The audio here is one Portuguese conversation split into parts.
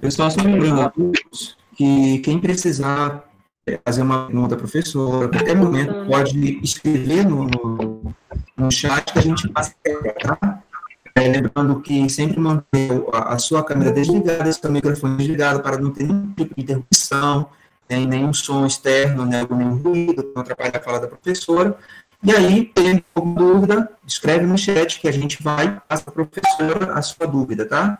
Pessoal, só lembrando a todos que quem precisar fazer uma pergunta à professora, a qualquer momento pode escrever no chat que a gente passa, tá? Lembrando que sempre manter a sua câmera desligada, seu microfone desligado, para não ter nenhum tipo de interrupção, nenhum som externo, né, nenhum ruído, para não atrapalhar a fala da professora. E aí, tendo alguma dúvida, escreve no chat que a gente vai passar para a professora a sua dúvida, tá?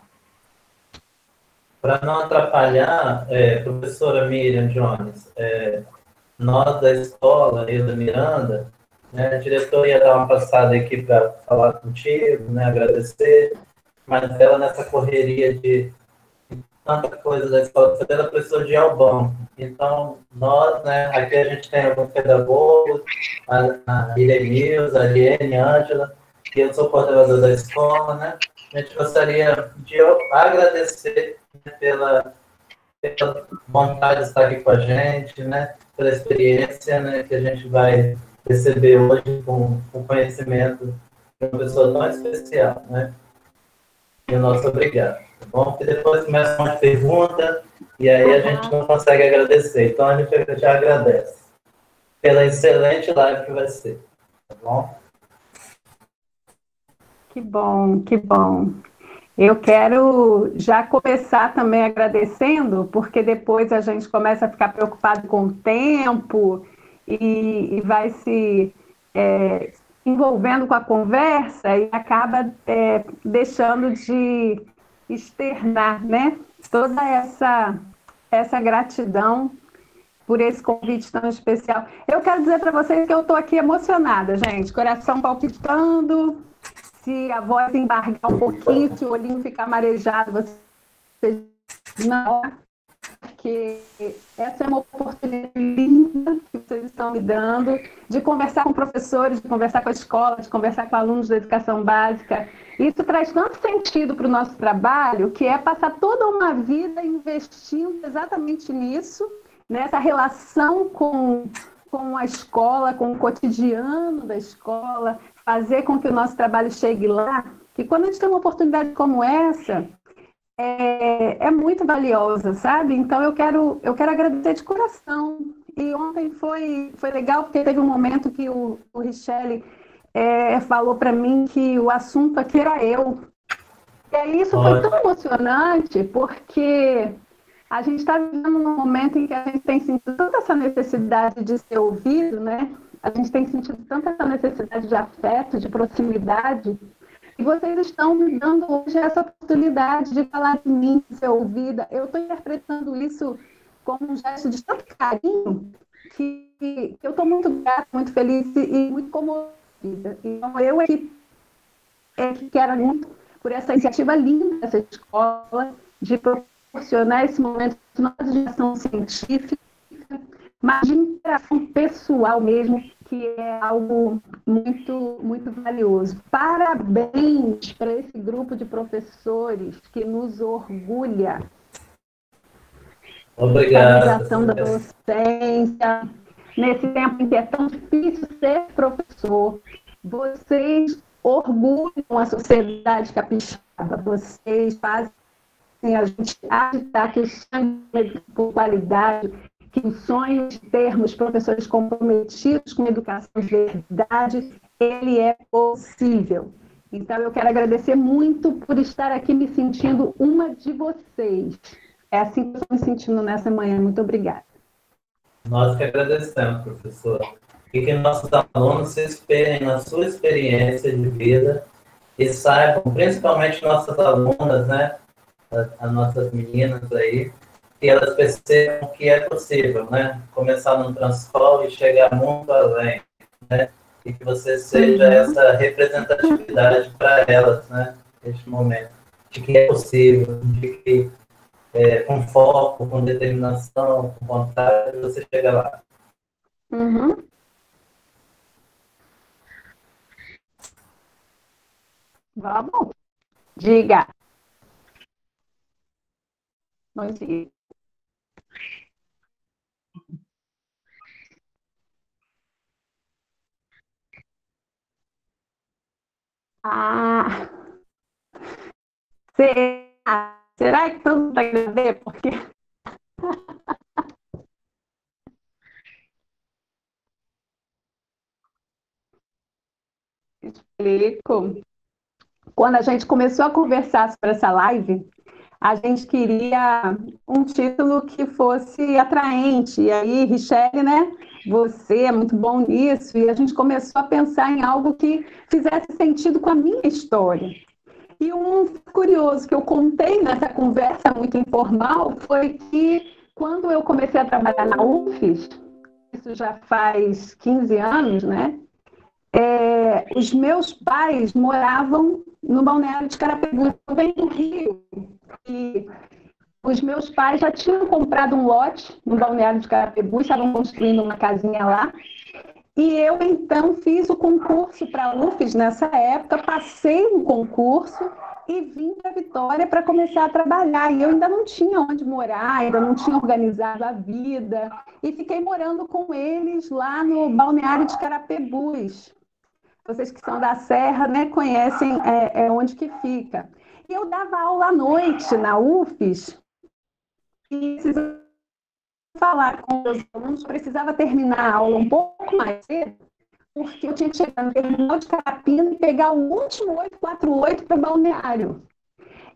Para não atrapalhar, professora Miriam Jones, nós da escola, eu da Miranda, né, a diretora ia dar uma passada aqui para falar contigo, né, agradecer, mas ela nessa correria de tanta coisa da escola, ela precisou de Albão. Então, nós, né, aqui a gente tem alguns pedagogos, a Irenilza, a Ariane, a Ângela, e eu sou coordenador da escola, né, a gente gostaria de agradecer, né, pela vontade de estar aqui com a gente, né, pela experiência, né, que a gente vai receber hoje com o conhecimento de uma pessoa tão especial, né? E o nosso obrigado, tá bom? Porque depois começa uma pergunta e aí a gente não consegue agradecer. Então a gente já agradece pela excelente live que vai ser, tá bom? Que bom, que bom. Eu quero já começar também agradecendo, porque depois a gente começa a ficar preocupado com o tempo e vai se envolvendo com a conversa e acaba deixando de externar, né? Toda essa gratidão por esse convite tão especial. Eu quero dizer para vocês que eu estou aqui emocionada, gente, coração palpitando. Se a voz embargar um pouquinho, se o olhinho ficar marejado, vocês não, porque essa é uma oportunidade linda que vocês estão me dando de conversar com professores, de conversar com a escola, de conversar com alunos da educação básica. Isso traz tanto sentido para o nosso trabalho, que é passar toda uma vida investindo exatamente nisso, nessa relação com a escola, com o cotidiano da escola, fazer com que o nosso trabalho chegue lá, que quando a gente tem uma oportunidade como essa, é muito valiosa, sabe? Então eu quero agradecer de coração. E ontem foi legal, porque teve um momento que o Richelle falou para mim que o assunto aqui era eu. E aí isso foi tão emocionante, porque a gente está vivendo num momento em que a gente tem sentido tanta essa necessidade de ser ouvido, né? A gente tem sentido tanta essa necessidade de afeto, de proximidade, e vocês estão me dando hoje essa oportunidade de falar de mim, de ser ouvida. Eu estou interpretando isso como um gesto de tanto carinho que eu estou muito grata, muito feliz e muito comovida. Então, eu que quero muito por essa iniciativa linda dessa escola de proporcionar esse momento de educação científica, mas de interação pessoal mesmo, que é algo muito, muito valioso. Parabéns para esse grupo de professores que nos orgulha. Obrigado. A realização da docência, nesse tempo em que é tão difícil ser professor. Vocês orgulham a sociedade capixaba, vocês fazem a gente acreditar que o sonho por qualidade, que o sonho de termos professores comprometidos com a educação de verdade, ele é possível. Então, eu quero agradecer muito por estar aqui me sentindo uma de vocês. É assim que eu estou me sentindo nessa manhã. Muito obrigada. Nós que agradecemos, professora. E que nossos alunos se espelhem na sua experiência de vida e saibam, principalmente nossas alunas, né, as nossas meninas aí, que elas percebam que é possível, né, começar no Transcol e chegar muito além, né, e que você seja essa representatividade para elas, né, neste momento, de que é possível, de que com foco, com determinação, com vontade, você chega lá. Uhum. Vamos. Diga. Bom dia. Ah, será? Será que todo mundo vai entender? Porque explico. Quando a gente começou a conversar sobre essa live, a gente queria um título que fosse atraente. E aí, Richelle, né? Você é muito bom nisso. E a gente começou a pensar em algo que fizesse sentido com a minha história. E um curioso que eu contei nessa conversa muito informal foi que quando eu comecei a trabalhar na UFES, isso já faz 15 anos, né? Os meus pais moravam no Balneário de Carapicuíba, eu venho do Rio, e os meus pais já tinham comprado um lote no Balneário de Carapicuíba, estavam construindo uma casinha lá, e eu então fiz o concurso para a UFES nessa época, passei no concurso e vim para Vitória para começar a trabalhar. E eu ainda não tinha onde morar, ainda não tinha organizado a vida, e fiquei morando com eles lá no Balneário de Carapebus. Vocês que são da Serra, né, conhecem onde que fica. E eu dava aula à noite na UFES e precisava falar com os alunos, precisava terminar a aula um pouco mais cedo, porque eu tinha que chegar no terminal de Carapina e pegar o último 848 para o balneário.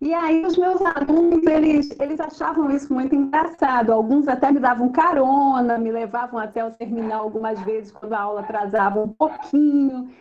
E aí os meus alunos, eles achavam isso muito engraçado. Alguns até me davam carona, me levavam até o terminal algumas vezes quando a aula atrasava um pouquinho.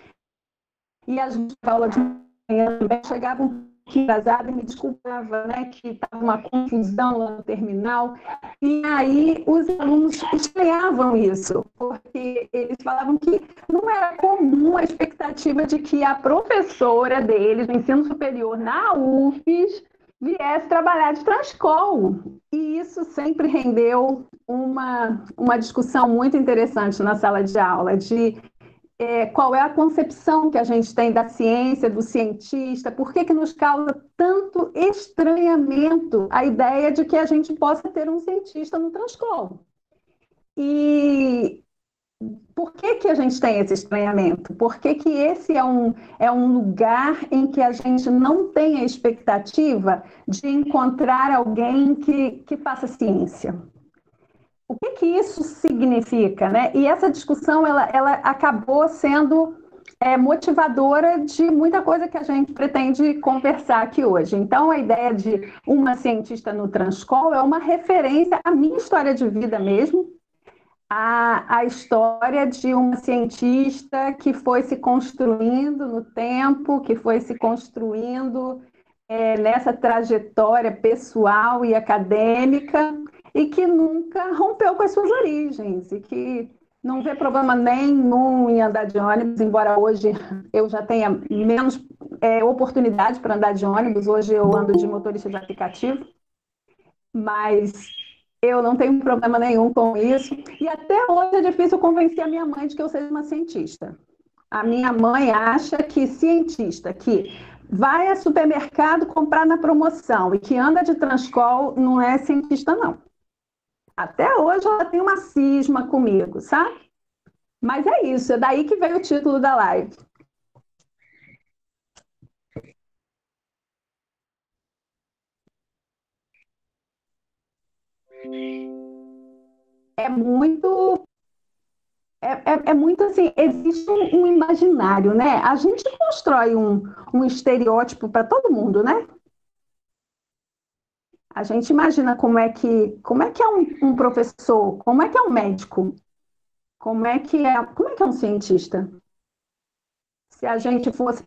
E as aulas de manhã também chegavam um pouquinho atrasadas e me desculpava, né, que estava uma confusão lá no terminal. E aí os alunos estranhavam isso, porque eles falavam que não era comum a expectativa de que a professora deles, no ensino superior, na UFES, viesse trabalhar de transcol. E isso sempre rendeu uma discussão muito interessante na sala de aula, de qual é a concepção que a gente tem da ciência, do cientista, por que nos causa tanto estranhamento a ideia de que a gente possa ter um cientista no transcol. E por que a gente tem esse estranhamento? Por que esse é um lugar em que a gente não tem a expectativa de encontrar alguém que faça ciência? O que isso significa, né? E essa discussão ela acabou sendo motivadora de muita coisa que a gente pretende conversar aqui hoje. Então, a ideia de uma cientista no Transcol é uma referência à minha história de vida mesmo, a história de uma cientista que foi se construindo no tempo, que foi se construindo nessa trajetória pessoal e acadêmica, e que nunca rompeu com as suas origens, e que não vê problema nenhum em andar de ônibus, embora hoje eu já tenha menos oportunidade para andar de ônibus, hoje eu ando de motorista de aplicativo, mas eu não tenho problema nenhum com isso, e até hoje é difícil convencer a minha mãe de que eu seja uma cientista. A minha mãe acha que cientista que vai ao supermercado comprar na promoção e que anda de transcol não é cientista, não. Até hoje ela tem uma cisma comigo, sabe? Mas é isso, é daí que veio o título da live. É muito é muito assim, existe um imaginário, né? A gente constrói um estereótipo para todo mundo, né? A gente imagina como é que é um professor, como é que é um médico, como é que é um cientista. Se a gente fosse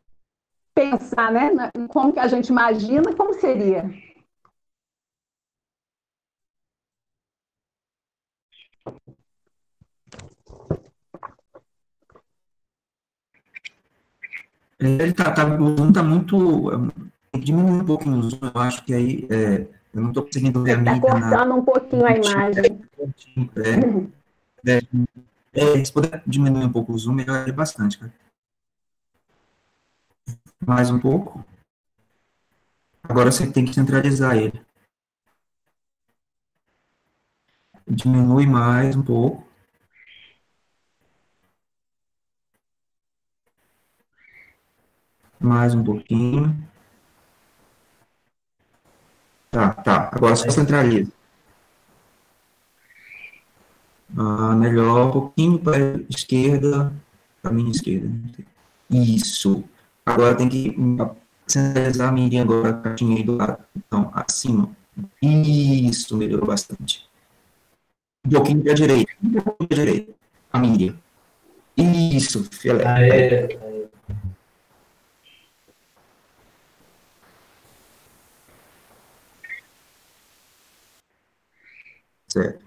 pensar, né, em como que a gente imagina, como seria? Ele o Zoom tá muito. Tem que diminuir um pouquinho o Zoom, eu acho que aí eu não estou conseguindo ver a Está mídia cortando um pouquinho a imagem. Se puder diminuir um pouco o Zoom, melhoraria bastante, cara. Mais um pouco. Agora você tem que centralizar ele. Diminui mais um pouco. Mais um pouquinho. Tá. Agora só centraliza. Melhor, um pouquinho para a esquerda, para a minha esquerda. Isso. Agora tem que centralizar a minha agora, a caixinha aí do lado. Então, acima. Isso, melhorou bastante. Um pouquinho para a direita. Um pouquinho para a direita. A Miriam. Isso, filé. Aê. Certo.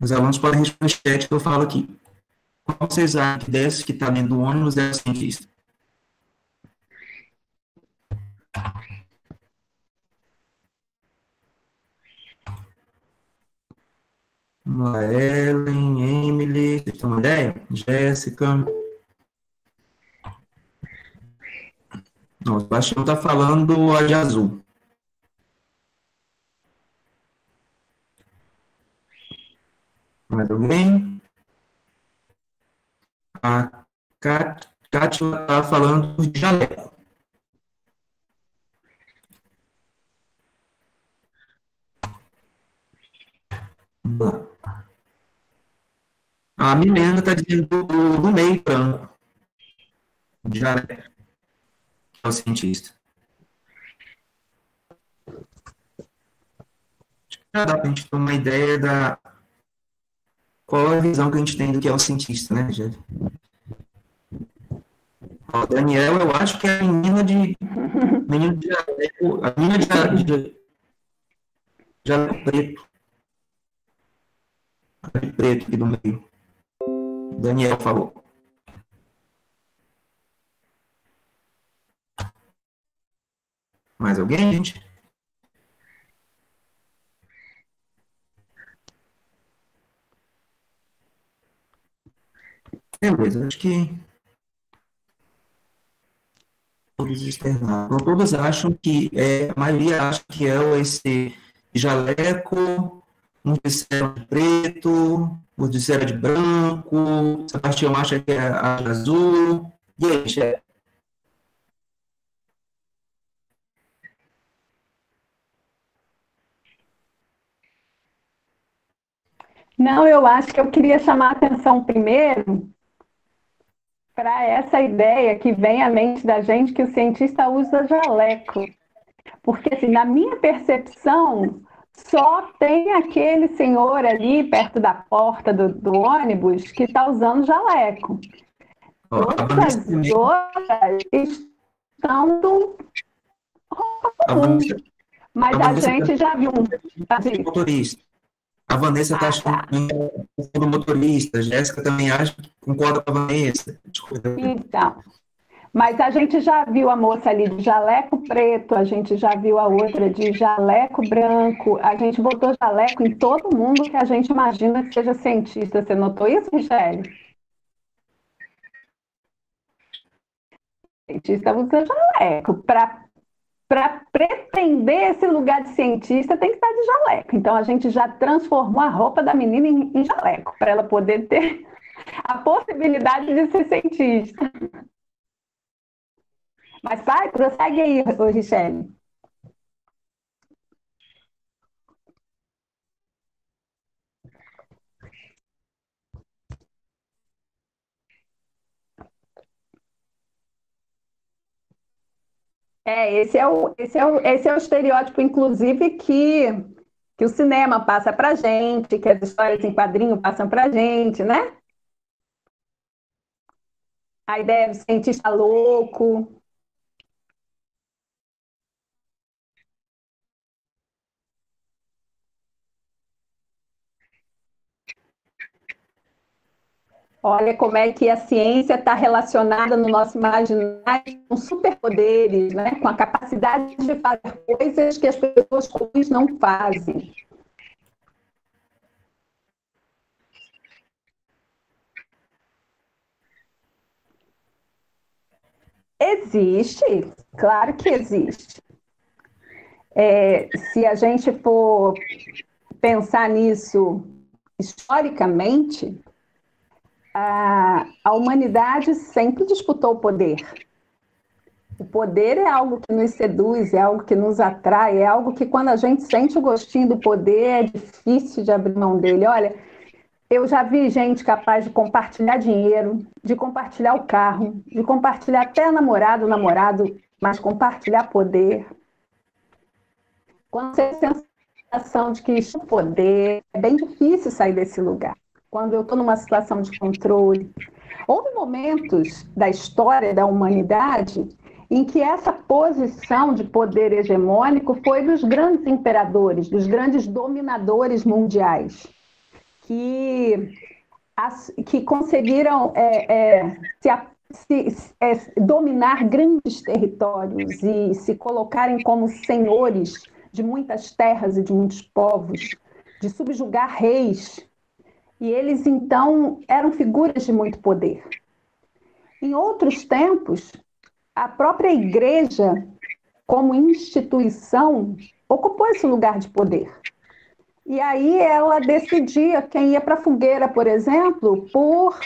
Os alunos podem responder no chat que eu falo aqui. Qual vocês acham que desse que está dentro do ônibus é o cientista? Vamos lá, Ellen, Emily, vocês têm uma ideia? Jéssica. Não, o Sebastião está falando a de azul. Mais alguém? A Kátia está falando de jaleco. Vamos lá. A Milena está dizendo do meio branco. De jaleco. É o cientista. Já dá para a gente ter uma ideia da qual a visão que a gente tem do que é o cientista, né, Rogério? Ó, Daniel, eu acho que é a menina de jaleco, a menina de jaleco preto. De preto aqui do meio. Daniel falou. Mais alguém, gente? Beleza, acho que todos externaram. Então, todos acham que, a maioria acha que é esse jaleco, uns disseram de preto, os disseram de branco, Sebastião acha que é a de azul. E aí, chefe? Não, eu acho que eu queria chamar a atenção primeiro para essa ideia que vem à mente da gente que o cientista usa jaleco. Porque, assim, na minha percepção, só tem aquele senhor ali perto da porta do ônibus que está usando jaleco. Todas as outras estão do comum. Mas a gente já viu um motorista. A Vanessa está achando que o motorista, a Jéssica também acha que concorda com a Vanessa. Então, mas a gente já viu a moça ali de jaleco preto, a gente já viu a outra de jaleco branco, a gente botou jaleco em todo mundo que a gente imagina que seja cientista. Você notou isso, Michele? O cientista usa jaleco. Para pretender esse lugar de cientista, tem que estar de jaleco. Então, a gente já transformou a roupa da menina em jaleco, para ela poder ter a possibilidade de ser cientista. Mas vai, prossegue aí, Richelle. Esse é o estereótipo, inclusive, que o cinema passa para gente, que as histórias em quadrinho passam para gente, né? A ideia do cientista louco. Olha como é que a ciência está relacionada no nosso imaginário com superpoderes, né? Com a capacidade de fazer coisas que as pessoas comuns não fazem. Existe, claro que existe. Se a gente for pensar nisso historicamente, a humanidade sempre disputou o poder. O poder é algo que nos seduz, é algo que nos atrai, é algo que quando a gente sente o gostinho do poder, é difícil de abrir mão dele. Olha, eu já vi gente capaz de compartilhar dinheiro, de compartilhar o carro, de compartilhar até namorado, mas compartilhar poder. Quando você tem a sensação de que isso é poder, é bem difícil sair desse lugar. Quando eu estou numa situação de controle. Houve momentos da história da humanidade em que essa posição de poder hegemônico foi dos grandes imperadores, dos grandes dominadores mundiais, que conseguiram dominar grandes territórios e se colocarem como senhores de muitas terras e de muitos povos, de subjugar reis. E eles, então, eram figuras de muito poder. Em outros tempos, a própria igreja, como instituição, ocupou esse lugar de poder. E aí ela decidia quem ia para a fogueira, por exemplo, por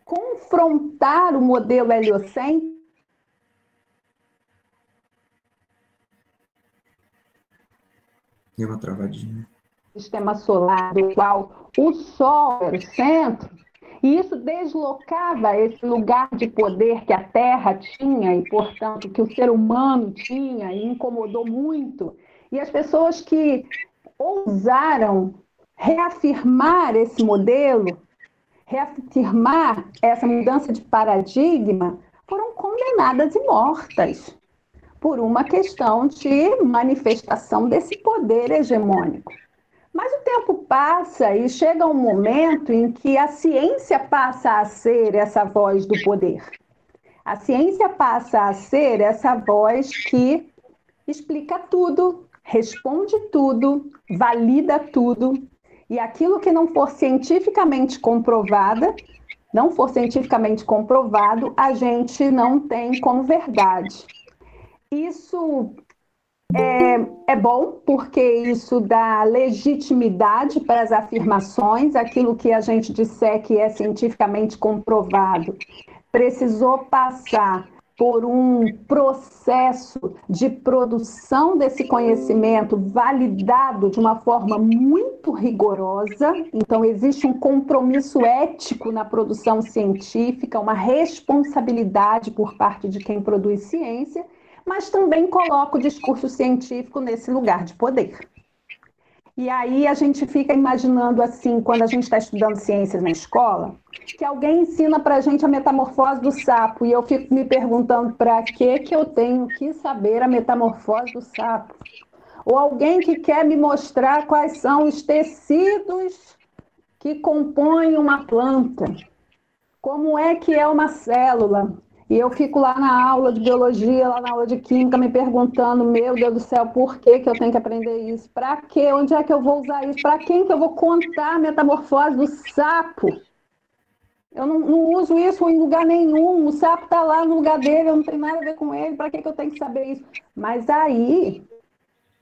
confrontar o modelo heliocêntrico. Deu uma travadinha. Sistema solar, do qual o Sol era o centro, e isso deslocava esse lugar de poder que a Terra tinha e, portanto, que o ser humano tinha, e incomodou muito. E as pessoas que ousaram reafirmar esse modelo, reafirmar essa mudança de paradigma, foram condenadas e mortas por uma questão de manifestação desse poder hegemônico. Mas o tempo passa e chega um momento em que a ciência passa a ser essa voz do poder. A ciência passa a ser essa voz que explica tudo, responde tudo, valida tudo, e aquilo que não for cientificamente comprovado, a gente não tem como verdade. Isso é bom, porque isso dá legitimidade para as afirmações, aquilo que a gente disser que é cientificamente comprovado, precisou passar por um processo de produção desse conhecimento validado de uma forma muito rigorosa. Então, existe um compromisso ético na produção científica, uma responsabilidade por parte de quem produz ciência, mas também coloca o discurso científico nesse lugar de poder. E aí a gente fica imaginando assim, quando a gente está estudando ciências na escola, que alguém ensina para a gente a metamorfose do sapo, e eu fico me perguntando para que eu tenho que saber a metamorfose do sapo? Ou alguém que quer me mostrar quais são os tecidos que compõem uma planta, como é que é uma célula? E eu fico lá na aula de biologia, lá na aula de química, me perguntando, meu Deus do céu, por que eu tenho que aprender isso? Para quê? Onde é que eu vou usar isso? Para quem que eu vou contar a metamorfose do sapo? Eu não uso isso em lugar nenhum. O sapo está lá no lugar dele, eu não tenho nada a ver com ele. Para que eu tenho que saber isso? Mas aí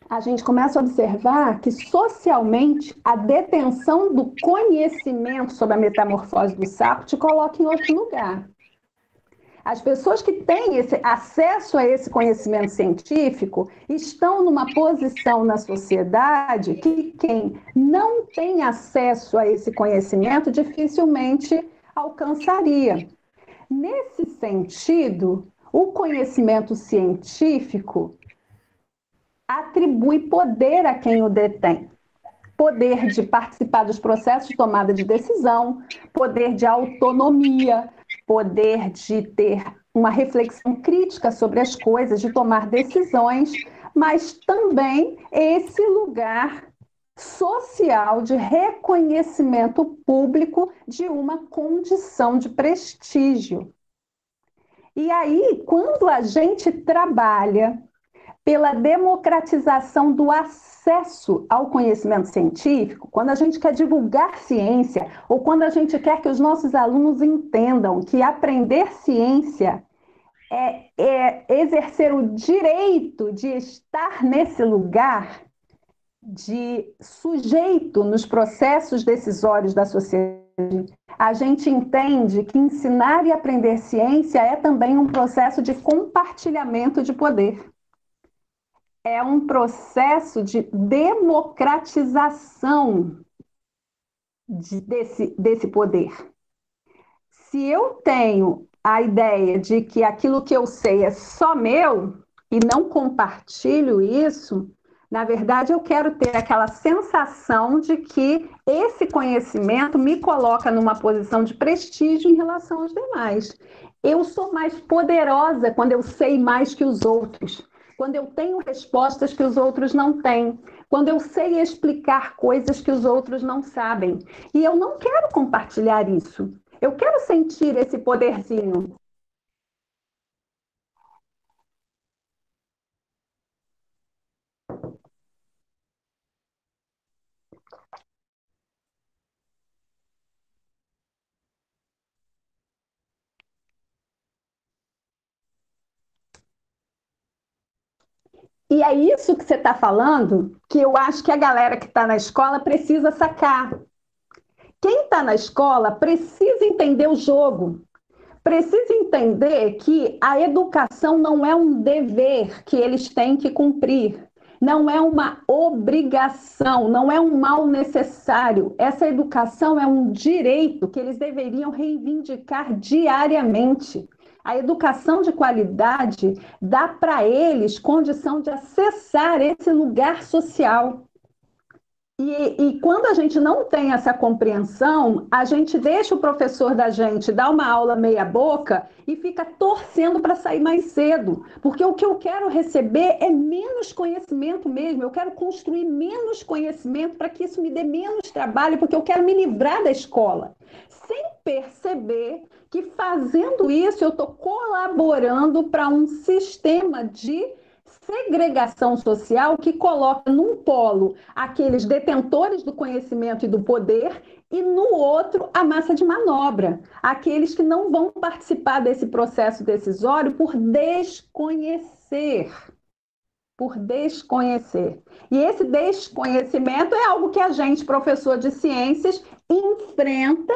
a gente começa a observar que socialmente a detenção do conhecimento sobre a metamorfose do sapo te coloca em outro lugar. As pessoas que têm esse acesso a esse conhecimento científico estão numa posição na sociedade que quem não tem acesso a esse conhecimento dificilmente alcançaria. Nesse sentido, o conhecimento científico atribui poder a quem o detém. Poder de participar dos processos de tomada de decisão, poder de autonomia, poder de ter uma reflexão crítica sobre as coisas, de tomar decisões, mas também esse lugar social de reconhecimento público de uma condição de prestígio. E aí, quando a gente trabalha pela democratização do acesso ao conhecimento científico, quando a gente quer divulgar ciência, ou quando a gente quer que os nossos alunos entendam que aprender ciência é exercer o direito de estar nesse lugar, de sujeito nos processos decisórios da sociedade, a gente entende que ensinar e aprender ciência é também um processo de compartilhamento de poder. É um processo de democratização desse poder. Se eu tenho a ideia de que aquilo que eu sei é só meu e não compartilho isso, na verdade eu quero ter aquela sensação de que esse conhecimento me coloca numa posição de prestígio em relação aos demais. Eu sou mais poderosa quando eu sei mais que os outros, quando eu tenho respostas que os outros não têm, quando eu sei explicar coisas que os outros não sabem. E eu não quero compartilhar isso. Eu quero sentir esse poderzinho. E é isso que você está falando que eu acho que a galera que está na escola precisa sacar. Quem está na escola precisa entender o jogo, precisa entender que a educação não é um dever que eles têm que cumprir, não é uma obrigação, não é um mal necessário. Essa educação é um direito que eles deveriam reivindicar diariamente. A educação de qualidade dá para eles condição de acessar esse lugar social. E quando a gente não tem essa compreensão, a gente deixa o professor da gente dar uma aula meia boca e fica torcendo para sair mais cedo. Porque o que eu quero receber é menos conhecimento mesmo. Eu quero construir menos conhecimento para que isso me dê menos trabalho, porque eu quero me livrar da escola. Sem perceber que fazendo isso eu estou colaborando para um sistema de segregação social que coloca num polo aqueles detentores do conhecimento e do poder e no outro a massa de manobra, aqueles que não vão participar desse processo decisório por desconhecer. Por desconhecer. E esse desconhecimento é algo que a gente, professor de ciências, enfrenta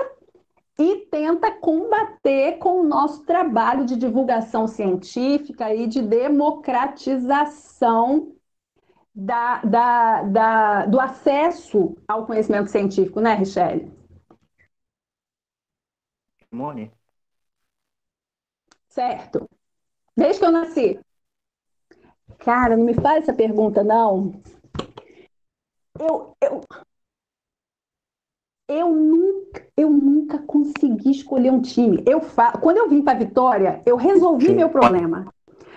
e tenta combater com o nosso trabalho de divulgação científica e de democratização do acesso ao conhecimento científico, né, Richelle? Simone? Certo. Desde que eu nasci. Cara, não me faz essa pergunta, não. Eu nunca consegui escolher um time. Quando eu vim para Vitória, eu resolvi meu problema.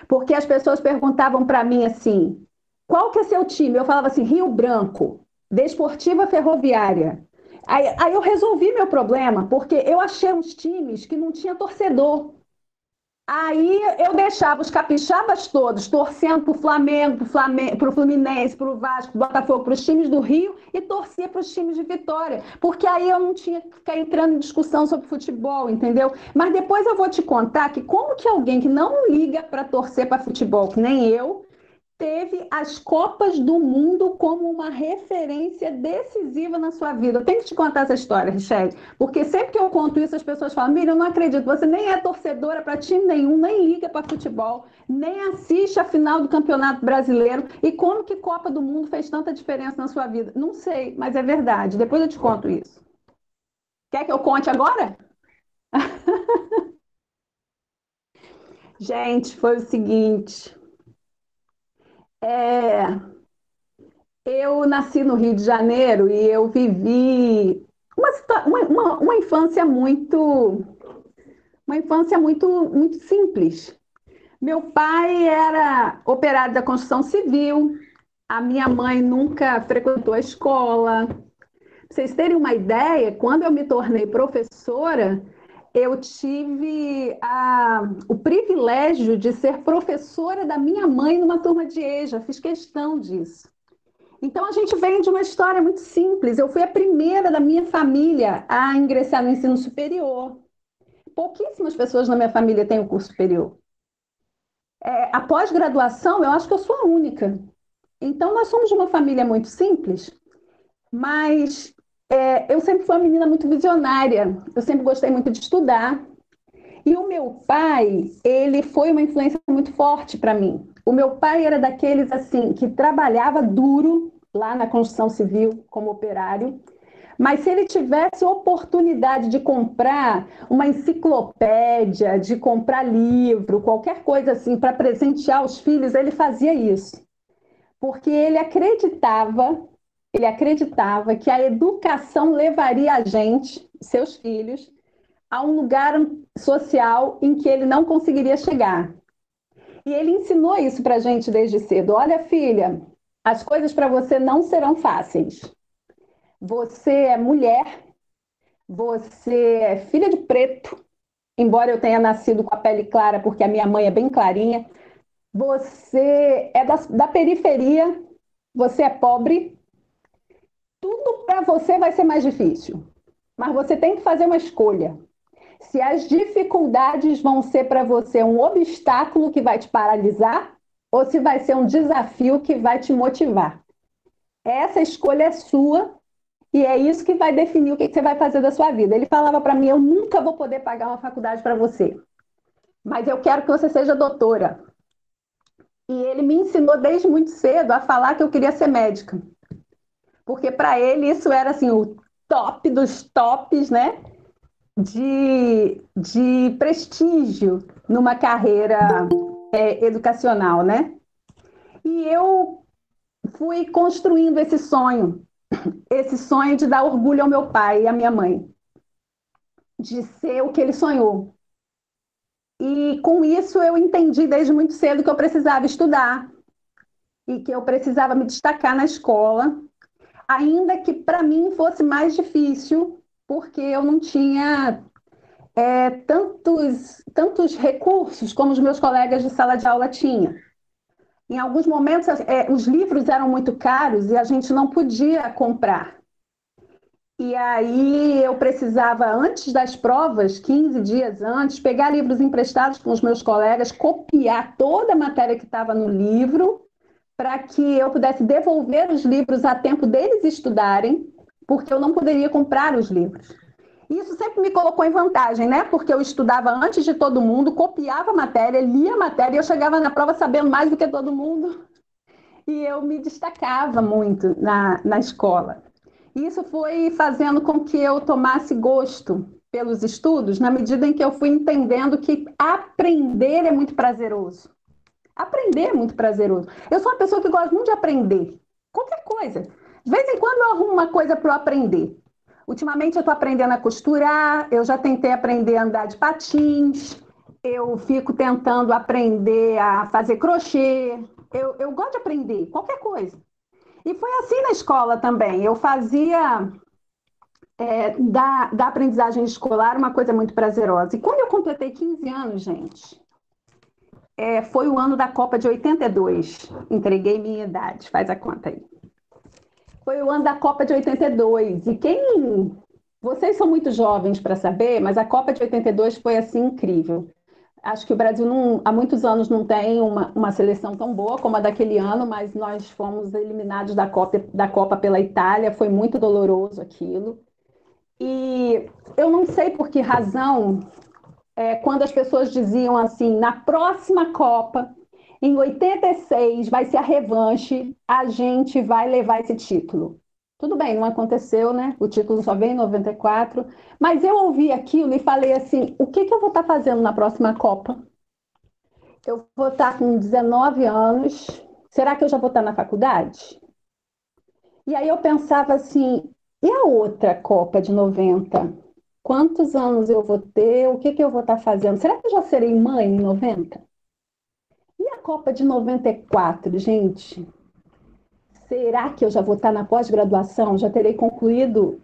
Porque as pessoas perguntavam para mim assim, qual que é seu time? Eu falava assim, Rio Branco, Desportiva Ferroviária. Aí eu resolvi meu problema, porque eu achei uns times que não tinha torcedor. Aí eu deixava os capixabas todos torcendo para o Flamengo, para o Fluminense, para o Vasco, para o Botafogo, para os times do Rio e torcia para os times de Vitória, porque aí eu não tinha que ficar entrando em discussão sobre futebol, entendeu? Mas depois eu vou te contar que como que alguém que não liga para torcer para futebol, que nem eu, teve as Copas do Mundo como uma referência decisiva na sua vida. Eu tenho que te contar essa história, Richelle, porque sempre que eu conto isso, as pessoas falam, Miriam, eu não acredito, você nem é torcedora para time nenhum, nem liga para futebol, nem assiste a final do Campeonato Brasileiro, e como que Copa do Mundo fez tanta diferença na sua vida? Não sei, mas é verdade. Depois eu te conto isso. Quer que eu conte agora? Gente, foi o seguinte... Eu nasci no Rio de Janeiro e eu vivi uma infância muito simples. Meu pai era operário da construção civil, a minha mãe nunca frequentou a escola. Para vocês terem uma ideia, quando eu me tornei professora, eu tive o privilégio de ser professora da minha mãe numa turma de EJA, fiz questão disso. Então, a gente vem de uma história muito simples. Eu fui a primeira da minha família a ingressar no ensino superior. Pouquíssimas pessoas na minha família têm o curso superior. A pós-graduação, eu acho que eu sou a única. Então, nós somos de uma família muito simples, mas eu sempre fui uma menina muito visionária. Eu sempre gostei muito de estudar. E o meu pai, ele foi uma influência muito forte para mim. O meu pai era daqueles assim que trabalhava duro lá na construção civil como operário, mas se ele tivesse oportunidade de comprar uma enciclopédia, de comprar livro, qualquer coisa assim para presentear os filhos, ele fazia isso, porque ele acreditava que a educação levaria a gente, seus filhos, a um lugar social em que ele não conseguiria chegar. E ele ensinou isso para a gente desde cedo. Olha, filha, as coisas para você não serão fáceis. Você é mulher, você é filha de preto, embora eu tenha nascido com a pele clara, porque a minha mãe é bem clarinha. Você é da periferia, você é pobre. Tudo para você vai ser mais difícil. Mas você tem que fazer uma escolha. Se as dificuldades vão ser para você um obstáculo que vai te paralisar, ou se vai ser um desafio que vai te motivar. Essa escolha é sua e é isso que vai definir o que você vai fazer da sua vida. Ele falava para mim: eu nunca vou poder pagar uma faculdade para você, mas eu quero que você seja doutora. E ele me ensinou desde muito cedo a falar que eu queria ser médica, porque para ele isso era assim o top dos tops, né? De prestígio numa carreira educacional, né? E eu fui construindo esse sonho de dar orgulho ao meu pai e à minha mãe, de ser o que ele sonhou. E com isso eu entendi desde muito cedo que eu precisava estudar e que eu precisava me destacar na escola, ainda que para mim fosse mais difícil, porque eu não tinha tantos recursos como os meus colegas de sala de aula tinham. Em alguns momentos, os livros eram muito caros e a gente não podia comprar. E aí eu precisava, antes das provas, 15 dias antes, pegar livros emprestados com os meus colegas, copiar toda a matéria que estava no livro, para que eu pudesse devolver os livros a tempo deles estudarem, porque eu não poderia comprar os livros. Isso sempre me colocou em vantagem, né? Porque eu estudava antes de todo mundo, copiava a matéria, lia a matéria, e eu chegava na prova sabendo mais do que todo mundo. E eu me destacava muito na escola. Isso foi fazendo com que eu tomasse gosto pelos estudos, na medida em que eu fui entendendo que aprender é muito prazeroso. Aprender é muito prazeroso. Eu sou uma pessoa que gosta muito de aprender. Qualquer coisa. De vez em quando eu arrumo uma coisa para eu aprender. Ultimamente eu estou aprendendo a costurar, eu já tentei aprender a andar de patins, eu fico tentando aprender a fazer crochê. Eu gosto de aprender, qualquer coisa. E foi assim na escola também. Eu fazia da aprendizagem escolar uma coisa muito prazerosa. E quando eu completei 15 anos, gente, foi o ano da Copa de 82. Entreguei minha idade, faz a conta aí. Foi o ano da Copa de 82. E vocês são muito jovens para saber, mas a Copa de 82 foi assim incrível. Acho que o Brasil há muitos anos não tem uma seleção tão boa como a daquele ano, mas nós fomos eliminados da Copa pela Itália, foi muito doloroso aquilo. E eu não sei por que razão, quando as pessoas diziam assim, na próxima Copa, em 86, vai ser a revanche, a gente vai levar esse título. Tudo bem, não aconteceu, né? O título só veio em 94, mas eu ouvi aquilo e falei assim, o que eu vou estar fazendo na próxima Copa? Eu vou estar com 19 anos, será que eu já vou estar na faculdade? E aí eu pensava assim, e a outra Copa de 90? Quantos anos eu vou ter? O que eu vou estar fazendo? Será que eu já serei mãe em 90? E a Copa de 94, gente? Será que eu já vou estar na pós-graduação? Já terei concluído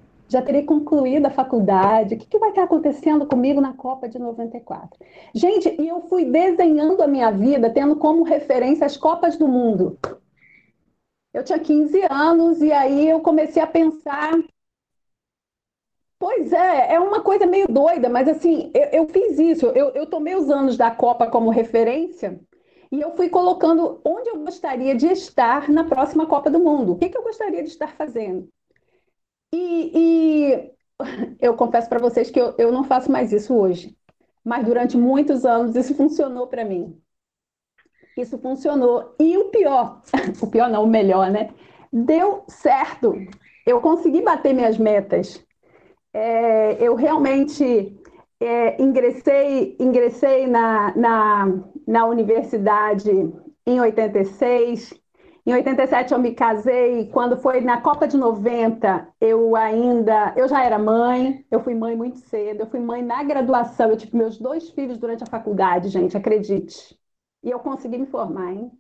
a faculdade? O que vai estar acontecendo comigo na Copa de 94? Gente, e eu fui desenhando a minha vida, tendo como referência as Copas do Mundo. Eu tinha 15 anos e aí eu comecei a pensar. Pois é uma coisa meio doida, mas assim, eu fiz isso. Eu tomei os anos da Copa como referência. E eu fui colocando onde eu gostaria de estar na próxima Copa do Mundo. O que que eu gostaria de estar fazendo? E eu confesso para vocês que eu não faço mais isso hoje. Mas durante muitos anos isso funcionou para mim. Isso funcionou. E o pior, o pior não, o melhor, né? Deu certo. Eu consegui bater minhas metas. Eu realmente ingressei na universidade em 86. Em 87 eu me casei. Quando foi na Copa de 90, eu já era mãe. Eu fui mãe muito cedo. Eu fui mãe na graduação. Eu tive meus 2 filhos durante a faculdade, gente, acredite. E eu consegui me formar, hein?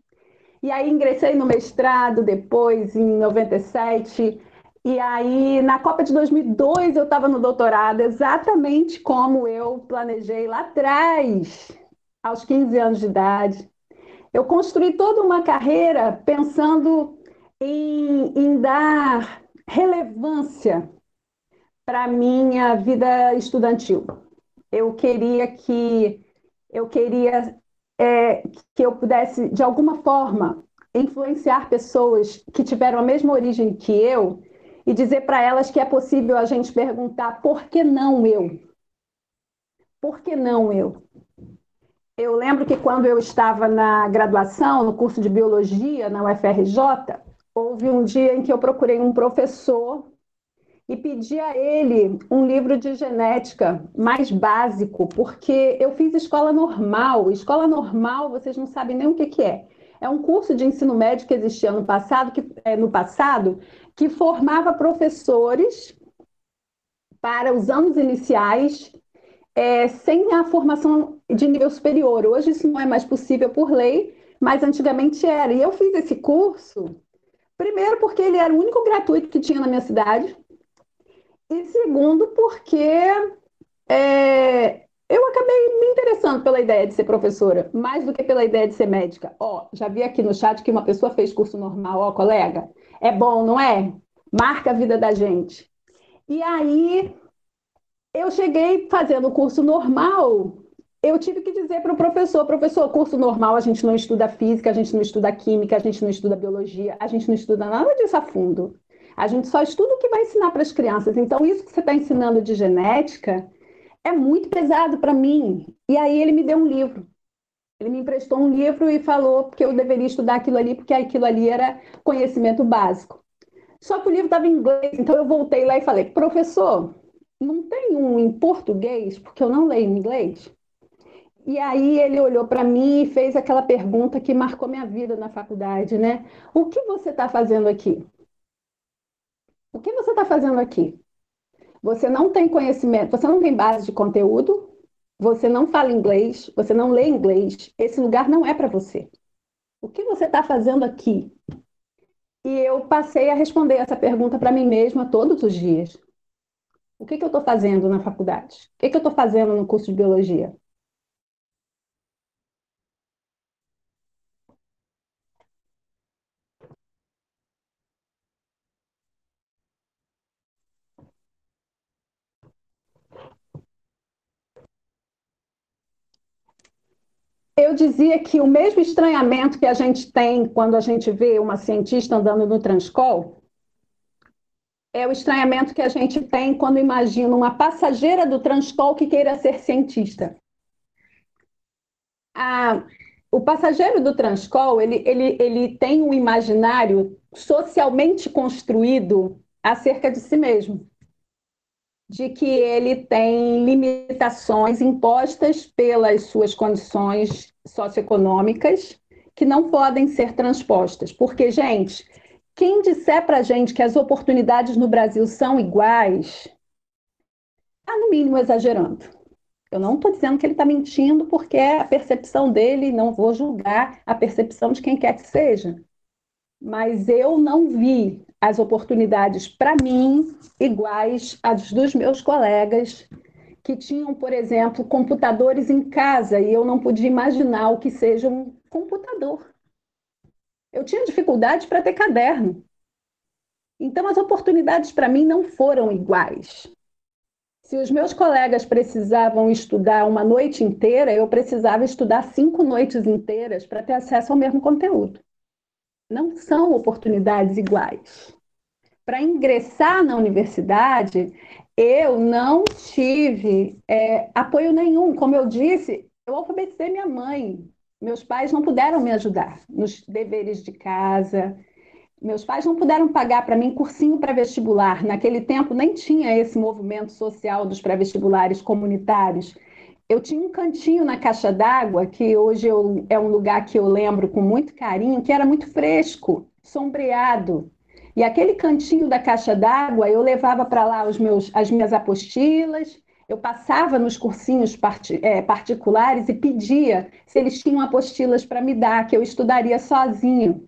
E aí ingressei no mestrado depois, em 97. E aí, na Copa de 2002, eu estava no doutorado, exatamente como eu planejei lá atrás, aos 15 anos de idade. Eu construí toda uma carreira pensando em dar relevância para a minha vida estudantil. Eu queria que eu queria que eu pudesse, de alguma forma, influenciar pessoas que tiveram a mesma origem que eu e dizer para elas que é possível a gente perguntar por que não eu? Por que não eu? Eu lembro que quando eu estava na graduação, no curso de biologia na UFRJ, houve um dia em que eu procurei um professor e pedi a ele um livro de genética mais básico, porque eu fiz escola normal. Escola normal, vocês não sabem nem o que é. É um curso de ensino médio que existia no passado, que formava professores para os anos iniciais, sem a formação de nível superior. Hoje isso não é mais possível por lei, mas antigamente era. E eu fiz esse curso, primeiro porque ele era o único gratuito que tinha na minha cidade, e segundo, porque eu acabei me interessando pela ideia de ser professora, mais do que pela ideia de ser médica. Ó, já vi aqui no chat que uma pessoa fez curso normal, ó, colega. É bom, não é? Marca a vida da gente. E aí, eu cheguei fazendo o curso normal, eu tive que dizer para o professor, curso normal, a gente não estuda física, a gente não estuda química, a gente não estuda biologia, a gente não estuda nada disso a fundo. A gente só estuda o que vai ensinar para as crianças. Então, isso que você está ensinando de genética é muito pesado para mim. E aí ele me deu um livro. Ele me emprestou um livro e falou que eu deveria estudar aquilo ali, porque aquilo ali era conhecimento básico. Só que o livro estava em inglês, então eu voltei lá e falei, professor, não tem um em português, porque eu não leio em inglês? E aí ele olhou para mim e fez aquela pergunta que marcou minha vida na faculdade, né? O que você está fazendo aqui? O que você está fazendo aqui? Você não tem conhecimento, você não tem base de conteúdo, você não fala inglês, você não lê inglês, esse lugar não é para você. O que você está fazendo aqui? E eu passei a responder essa pergunta para mim mesma todos os dias. O que eu estou fazendo na faculdade? O que eu estou fazendo no curso de biologia? Eu dizia que o mesmo estranhamento que a gente tem quando a gente vê uma cientista andando no Transcol é o estranhamento que a gente tem quando imagina uma passageira do Transcol que queira ser cientista. O passageiro do Transcol, ele tem um imaginário socialmente construído acerca de si mesmo, de que ele tem limitações impostas pelas suas condições socioeconômicas que não podem ser transpostas. Porque, gente, quem disser para a gente que as oportunidades no Brasil são iguais, está no mínimo exagerando. Eu não estou dizendo que ele está mentindo, porque é a percepção dele, não vou julgar a percepção de quem quer que seja. Mas eu não vi as oportunidades, para mim, iguais às dos meus colegas, que tinham, por exemplo, computadores em casa, e eu não podia imaginar o que seja um computador. Eu tinha dificuldade para ter caderno. Então, as oportunidades, para mim, não foram iguais. Se os meus colegas precisavam estudar uma noite inteira, eu precisava estudar 5 noites inteiras para ter acesso ao mesmo conteúdo. Não são oportunidades iguais. Para ingressar na universidade, eu não tive apoio nenhum. Como eu disse, eu alfabetizei minha mãe. Meus pais não puderam me ajudar nos deveres de casa. Meus pais não puderam pagar para mim cursinho pré-vestibular. Naquele tempo nem tinha esse movimento social dos pré-vestibulares comunitários. Eu tinha um cantinho na caixa d'água, que hoje é um lugar que eu lembro com muito carinho, que era muito fresco, sombreado. E aquele cantinho da caixa d'água, eu levava para lá as minhas apostilas, eu passava nos cursinhos particulares e pedia se eles tinham apostilas para me dar, que eu estudaria sozinho.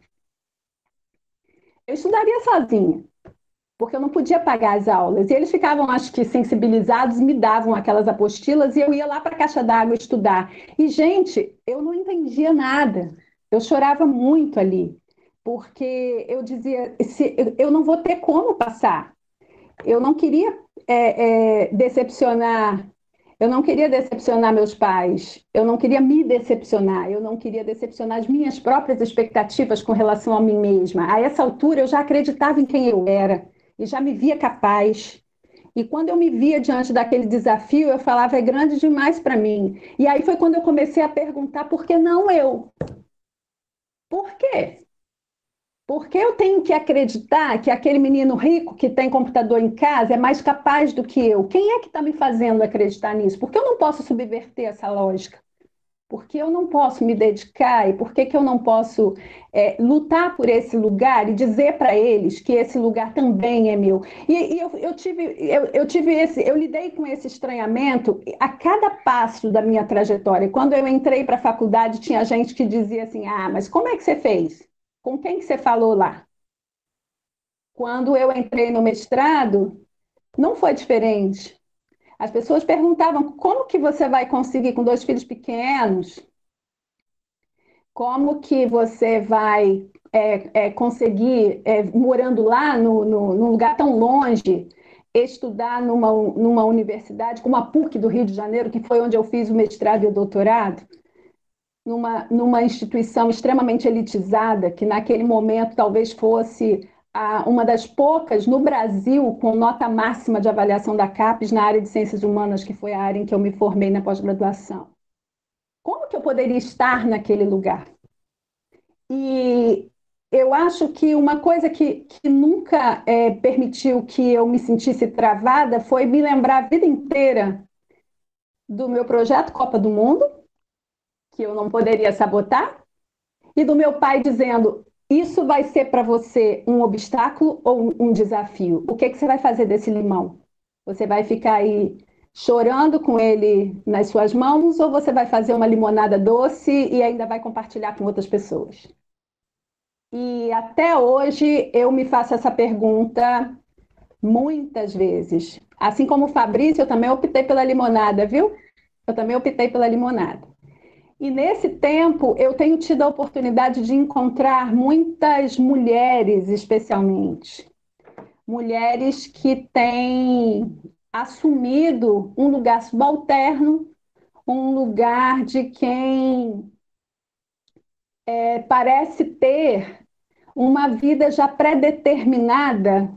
Eu estudaria sozinha, porque eu não podia pagar as aulas. E eles ficavam, acho que, sensibilizados, me davam aquelas apostilas e eu ia lá para a caixa d'água estudar. E, gente, eu não entendia nada. Eu chorava muito ali, porque eu dizia, eu não vou ter como passar. Eu não queria decepcionar. Eu não queria decepcionar meus pais, eu não queria me decepcionar, eu não queria decepcionar as minhas próprias expectativas com relação a mim mesma. A essa altura eu já acreditava em quem eu era e já me via capaz. E quando eu me via diante daquele desafio, eu falava, é grande demais para mim. E aí foi quando eu comecei a perguntar, por que não eu? Por quê? Porque eu tenho que acreditar que aquele menino rico que tem computador em casa é mais capaz do que eu. Quem é que está me fazendo acreditar nisso? Por que eu não posso subverter essa lógica? Por que eu não posso me dedicar? E por que eu não posso lutar por esse lugar e dizer para eles que esse lugar também é meu? E eu lidei com esse estranhamento a cada passo da minha trajetória. Quando eu entrei para a faculdade, tinha gente que dizia assim: ah, mas como é que você fez? Com quem que você falou lá? Quando eu entrei no mestrado, não foi diferente. As pessoas perguntavam: como que você vai conseguir com 2 filhos pequenos? Como que você vai conseguir, morando lá num lugar tão longe, estudar numa universidade como a PUC do Rio de Janeiro, que foi onde eu fiz o mestrado e o doutorado? Numa instituição extremamente elitizada, que naquele momento talvez fosse uma das poucas no Brasil com nota máxima de avaliação da CAPES na área de ciências humanas, que foi a área em que eu me formei na pós-graduação. Como que eu poderia estar naquele lugar? E eu acho que uma coisa que nunca permitiu que eu me sentisse travada foi me lembrar a vida inteira do meu projeto Copa do Mundo, que eu não poderia sabotar, e do meu pai dizendo: isso vai ser para você um obstáculo ou um desafio? O que você vai fazer desse limão? Você vai ficar aí chorando com ele nas suas mãos ou você vai fazer uma limonada doce e ainda vai compartilhar com outras pessoas? E até hoje eu me faço essa pergunta muitas vezes. Assim como o Fabrício, eu também optei pela limonada, viu? Eu também optei pela limonada. E nesse tempo eu tenho tido a oportunidade de encontrar muitas mulheres, especialmente. Mulheres que têm assumido um lugar subalterno, um lugar de quem parece ter uma vida já pré-determinada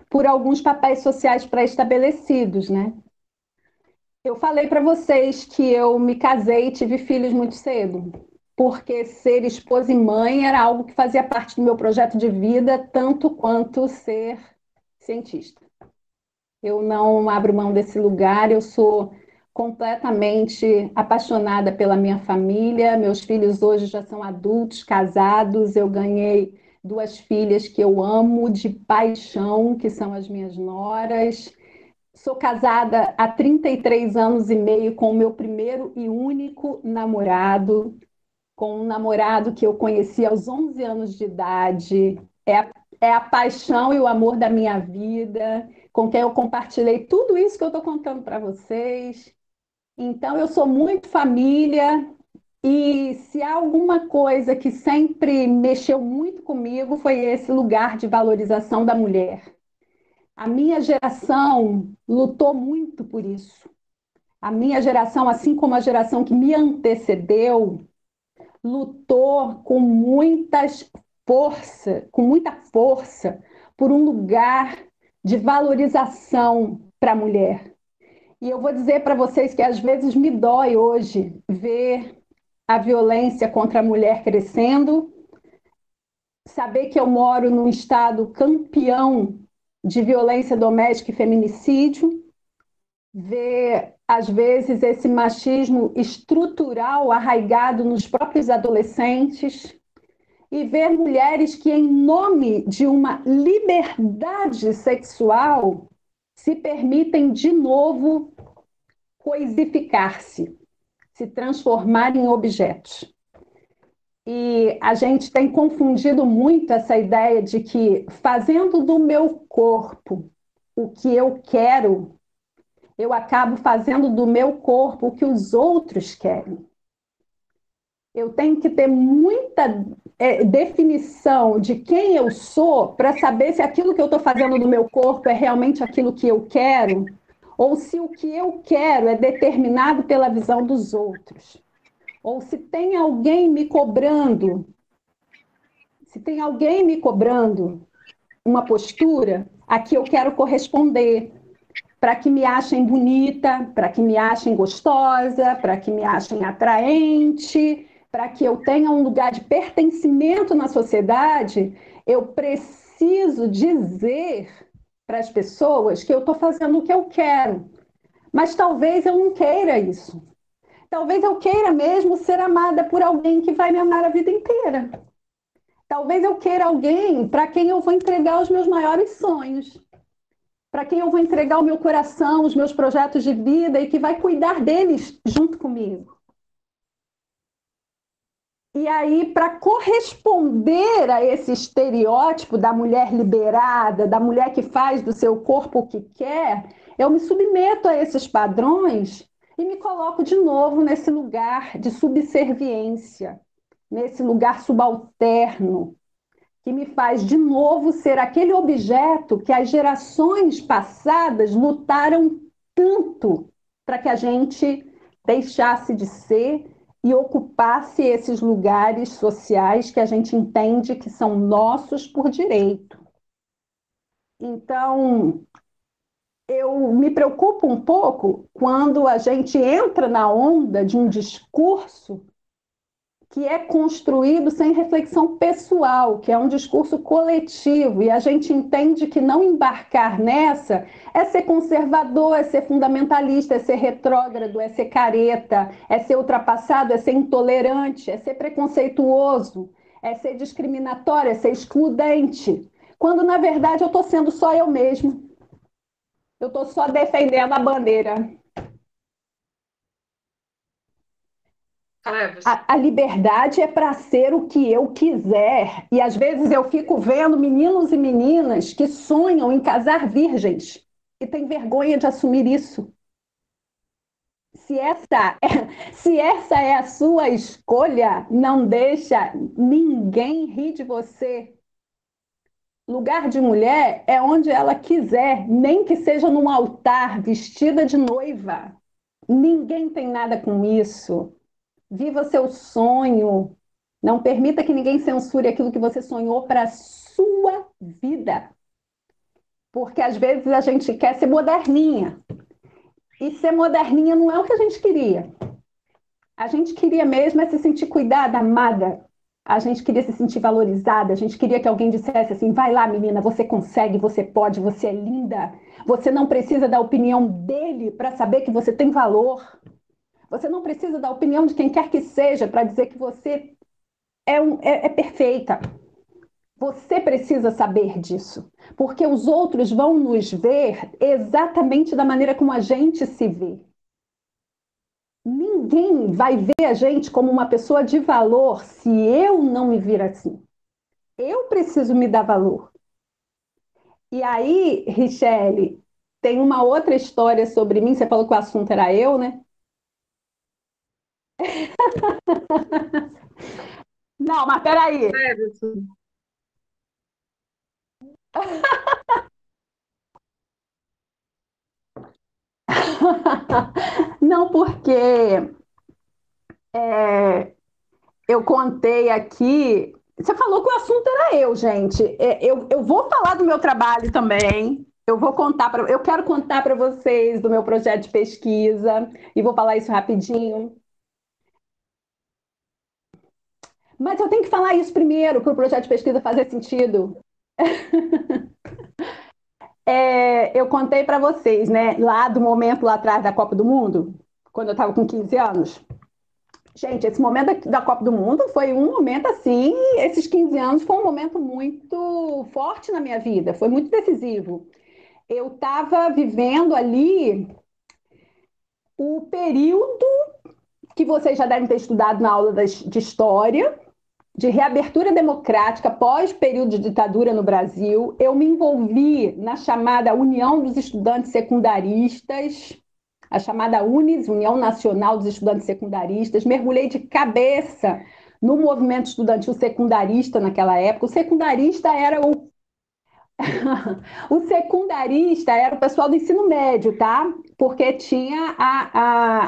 por alguns papéis sociais pré-estabelecidos, né? Eu falei para vocês que eu me casei e tive filhos muito cedo, porque ser esposa e mãe era algo que fazia parte do meu projeto de vida, tanto quanto ser cientista. Eu não abro mão desse lugar, eu sou completamente apaixonada pela minha família. Meus filhos hoje já são adultos, casados. Eu ganhei 2 filhas que eu amo de paixão, que são as minhas noras. Sou casada há 33 anos e meio com o meu primeiro e único namorado, com um namorado que eu conheci aos 11 anos de idade. É a paixão e o amor da minha vida, com quem eu compartilhei tudo isso que eu estou contando para vocês. Então, eu sou muito família, e se há alguma coisa que sempre mexeu muito comigo foi esse lugar de valorização da mulher. A minha geração lutou muito por isso. A minha geração, assim como a geração que me antecedeu, lutou com muita força, por um lugar de valorização para a mulher. E eu vou dizer para vocês que às vezes me dói hoje ver a violência contra a mulher crescendo, saber que eu moro num estado campeão de violência doméstica e feminicídio, ver, às vezes, esse machismo estrutural arraigado nos próprios adolescentes e ver mulheres que, em nome de uma liberdade sexual, se permitem de novo coisificar-se, se transformar em objetos. E a gente tem confundido muito essa ideia de que, fazendo do meu corpo o que eu quero, eu acabo fazendo do meu corpo o que os outros querem. Eu tenho que ter muita definição de quem eu sou para saber se aquilo que eu estou fazendo no meu corpo é realmente aquilo que eu quero, ou se o que eu quero é determinado pela visão dos outros. Ou se tem alguém me cobrando, uma postura a que eu quero corresponder, para que me achem bonita, para que me achem gostosa, para que me achem atraente, para que eu tenha um lugar de pertencimento na sociedade, eu preciso dizer para as pessoas que eu estou fazendo o que eu quero. Mas talvez eu não queira isso. Talvez eu queira mesmo ser amada por alguém que vai me amar a vida inteira. Talvez eu queira alguém para quem eu vou entregar os meus maiores sonhos, para quem eu vou entregar o meu coração, os meus projetos de vida e que vai cuidar deles junto comigo. E aí, para corresponder a esse estereótipo da mulher liberada, da mulher que faz do seu corpo o que quer, eu me submeto a esses padrões e me coloco de novo nesse lugar de subserviência, nesse lugar subalterno, que me faz de novo ser aquele objeto que as gerações passadas lutaram tanto para que a gente deixasse de ser e ocupasse esses lugares sociais que a gente entende que são nossos por direito. Então, eu me preocupo um pouco quando a gente entra na onda de um discurso que é construído sem reflexão pessoal, que é um discurso coletivo, e a gente entende que não embarcar nessa é ser conservador, é ser fundamentalista, é ser retrógrado, é ser careta, é ser ultrapassado, é ser intolerante, é ser preconceituoso, é ser discriminatório, é ser excludente, quando na verdade eu estou sendo só eu mesmo, eu estou só defendendo a bandeira. A liberdade é para ser o que eu quiser. E às vezes eu fico vendo meninos e meninas que sonham em casar virgens e têm vergonha de assumir isso. Se essa é a sua escolha, não deixa ninguém rir de você. Lugar de mulher é onde ela quiser, nem que seja num altar, vestida de noiva. Ninguém tem nada com isso. Viva seu sonho. Não permita que ninguém censure aquilo que você sonhou para a sua vida. Porque às vezes a gente quer ser moderninha. E ser moderninha não é o que a gente queria. A gente queria mesmo é se sentir cuidada, amada. A gente queria se sentir valorizada. A gente queria que alguém dissesse assim: vai lá, menina, você consegue, você pode, você é linda. Você não precisa da opinião dele para saber que você tem valor. Você não precisa da opinião de quem quer que seja para dizer que você é perfeita. Você precisa saber disso, porque os outros vão nos ver exatamente da maneira como a gente se vê. Ninguém vai ver a gente como uma pessoa de valor se eu não me vir assim. Eu preciso me dar valor. E aí, Richelle, tem uma outra história sobre mim. Você falou que o assunto era eu, né? Não, mas peraí. Não, porque eu contei aqui. Você falou que o assunto era eu, gente. Eu vou falar do meu trabalho também. Eu quero contar para vocês do meu projeto de pesquisa e vou falar isso rapidinho. Mas eu tenho que falar isso primeiro para o projeto de pesquisa fazer sentido. Eu contei para vocês, né, lá do momento lá atrás da Copa do Mundo, quando eu estava com 15 anos. Gente, esse momento da Copa do Mundo foi um momento assim, esses 15 anos foi um momento muito forte na minha vida, foi muito decisivo. Eu estava vivendo ali o período que vocês já devem ter estudado na aula de história, de reabertura democrática pós período de ditadura no Brasil. Eu me envolvi na chamada União dos Estudantes Secundaristas, a chamada UNES, União Nacional dos Estudantes Secundaristas. Mergulhei de cabeça no movimento estudantil secundarista naquela época. O secundarista era o secundarista era o pessoal do ensino médio, tá? Porque tinha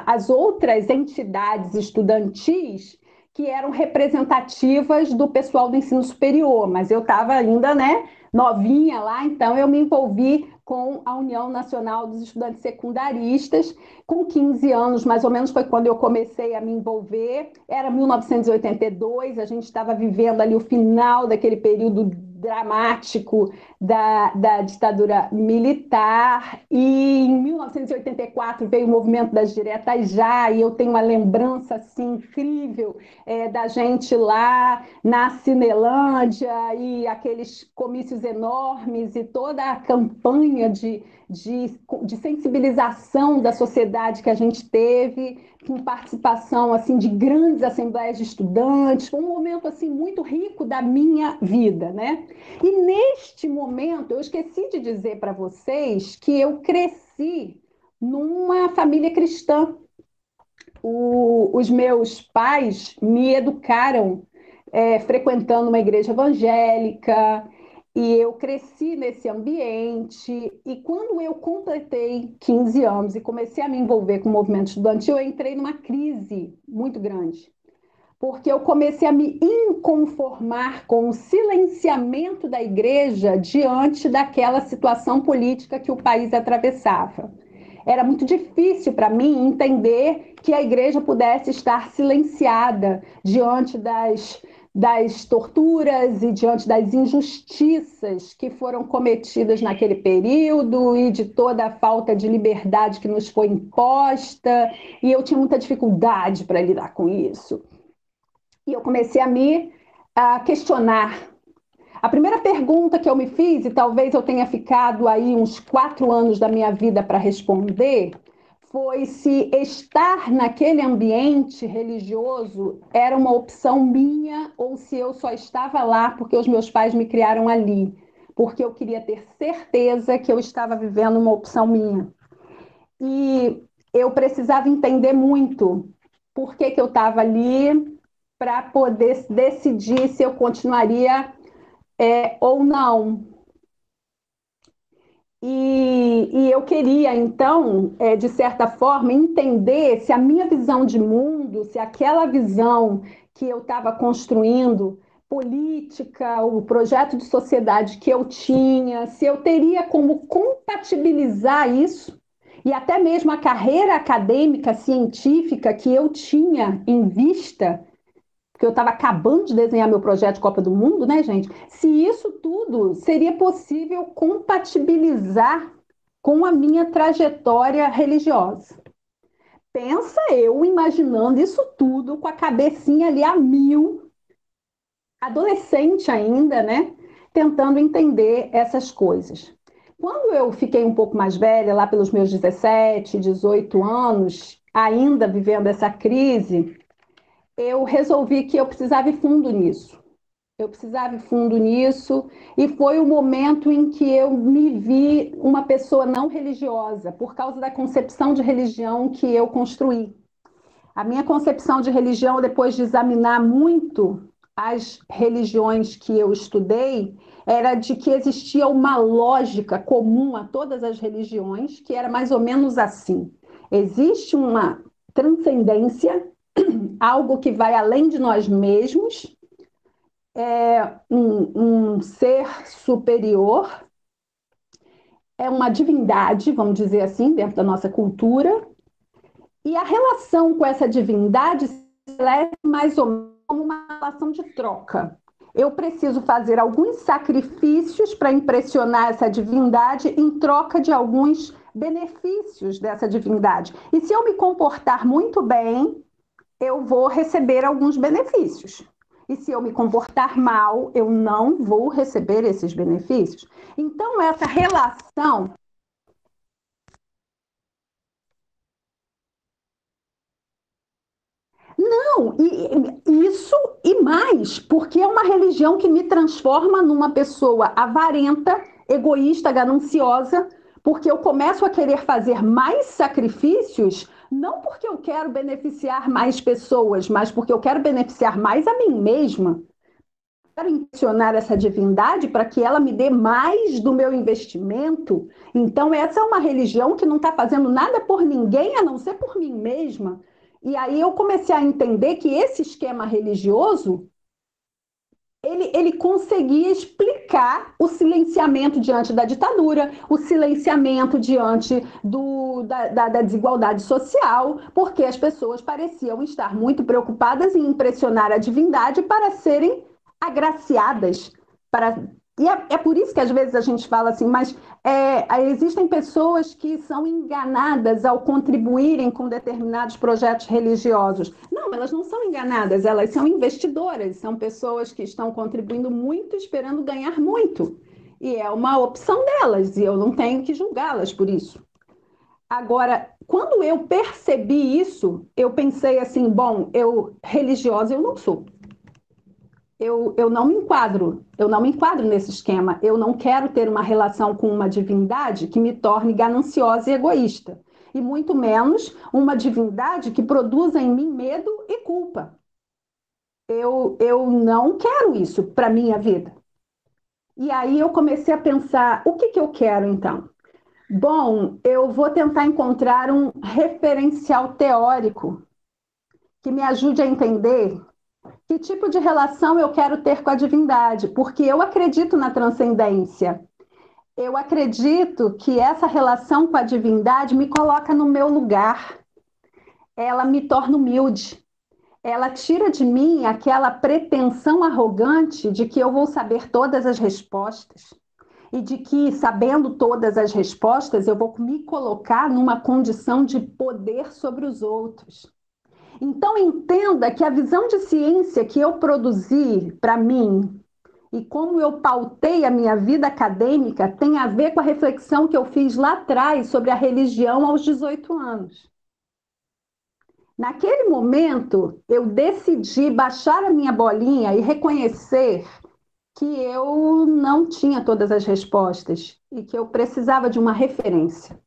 as outras entidades estudantis que eram representativas do pessoal do ensino superior, mas eu estava ainda, né, novinha lá, então eu me envolvi com a União Nacional dos Estudantes Secundaristas. Com 15 anos, mais ou menos, foi quando eu comecei a me envolver. Era 1982, a gente estava vivendo ali o final daquele período dramático da ditadura militar, e em 1984 veio o movimento das diretas já, e eu tenho uma lembrança assim, incrível da gente lá na Cinelândia, e aqueles comícios enormes, e toda a campanha de sensibilização da sociedade que a gente teve, com participação assim de grandes assembleias de estudantes. Foi um momento assim muito rico da minha vida, né? E neste momento eu esqueci de dizer para vocês que eu cresci numa família cristã. Os meus pais me educaram frequentando uma igreja evangélica, e eu cresci nesse ambiente. E quando eu completei 15 anos e comecei a me envolver com o movimento estudantil, eu entrei numa crise muito grande, porque eu comecei a me inconformar com o silenciamento da igreja diante daquela situação política que o país atravessava. Era muito difícil para mim entender que a igreja pudesse estar silenciada diante das torturas e diante das injustiças que foram cometidas naquele período, e de toda a falta de liberdade que nos foi imposta, e eu tinha muita dificuldade para lidar com isso. E eu comecei a questionar. A primeira pergunta que eu me fiz, e talvez eu tenha ficado aí uns 4 anos da minha vida para responder, foi se estar naquele ambiente religioso era uma opção minha, ou se eu só estava lá porque os meus pais me criaram ali, porque eu queria ter certeza que eu estava vivendo uma opção minha. E eu precisava entender muito por que eu estava ali, para poder decidir se eu continuaria ou não. E eu queria, então, de certa forma, entender se a minha visão de mundo, se aquela visão que eu estava construindo, política, o projeto de sociedade que eu tinha, se eu teria como compatibilizar isso, e até mesmo a carreira acadêmica, científica que eu tinha em vista, porque eu estava acabando de desenhar meu projeto de Copa do Mundo, né, gente? Se isso tudo seria possível compatibilizar com a minha trajetória religiosa. Pensa eu imaginando isso tudo com a cabecinha ali a mil, adolescente ainda, né? Tentando entender essas coisas. Quando eu fiquei um pouco mais velha, lá pelos meus 17, 18 anos, ainda vivendo essa crise, eu resolvi que eu precisava ir fundo nisso. Eu precisava ir fundo nisso, e foi o momento em que eu me vi uma pessoa não religiosa, por causa da concepção de religião que eu construí. A minha concepção de religião, depois de examinar muito as religiões que eu estudei, era de que existia uma lógica comum a todas as religiões, que era mais ou menos assim: Existe uma transcendência, algo que vai além de nós mesmos, é um ser superior, é uma divindade, vamos dizer assim, dentro da nossa cultura, e a relação com essa divindade é mais ou menos como uma relação de troca. Eu preciso fazer alguns sacrifícios para impressionar essa divindade em troca de alguns benefícios dessa divindade. E se eu me comportar muito bem, eu vou receber alguns benefícios. E se eu me comportar mal, eu não vou receber esses benefícios. Então, essa relação. Não, isso e mais, porque é uma religião que me transforma numa pessoa avarenta, egoísta, gananciosa, porque eu começo a querer fazer mais sacrifícios, não porque eu quero beneficiar mais pessoas, mas porque eu quero beneficiar mais a mim mesma. Quero impressionar essa divindade para que ela me dê mais do meu investimento. Então, essa é uma religião que não está fazendo nada por ninguém a não ser por mim mesma. E aí eu comecei a entender que esse esquema religioso, ele conseguia explicar o silenciamento diante da ditadura, o silenciamento diante da desigualdade social, porque as pessoas pareciam estar muito preocupadas em impressionar a divindade para serem agraciadas. E é por isso que às vezes a gente fala assim, mas existem pessoas que são enganadas ao contribuírem com determinados projetos religiosos. Não, elas não são enganadas, elas são investidoras, são pessoas que estão contribuindo muito, esperando ganhar muito. E é uma opção delas, e eu não tenho que julgá-las por isso. Agora, quando eu percebi isso, eu pensei assim, bom, religiosa eu não sou. Eu não me enquadro nesse esquema. Eu não quero ter uma relação com uma divindade que me torne gananciosa e egoísta. E muito menos uma divindade que produza em mim medo e culpa. Eu não quero isso para a minha vida. E aí eu comecei a pensar, o que eu quero então? Bom, eu vou tentar encontrar um referencial teórico que me ajude a entender que tipo de relação eu quero ter com a divindade, porque eu acredito na transcendência. Eu acredito que essa relação com a divindade me coloca no meu lugar. Ela me torna humilde. Ela tira de mim aquela pretensão arrogante de que eu vou saber todas as respostas. E de que, sabendo todas as respostas, eu vou me colocar numa condição de poder sobre os outros. Então, entenda que a visão de ciência que eu produzi para mim e como eu pautei a minha vida acadêmica tem a ver com a reflexão que eu fiz lá atrás sobre a religião aos 18 anos. Naquele momento, eu decidi baixar a minha bolinha e reconhecer que eu não tinha todas as respostas e que eu precisava de uma referência.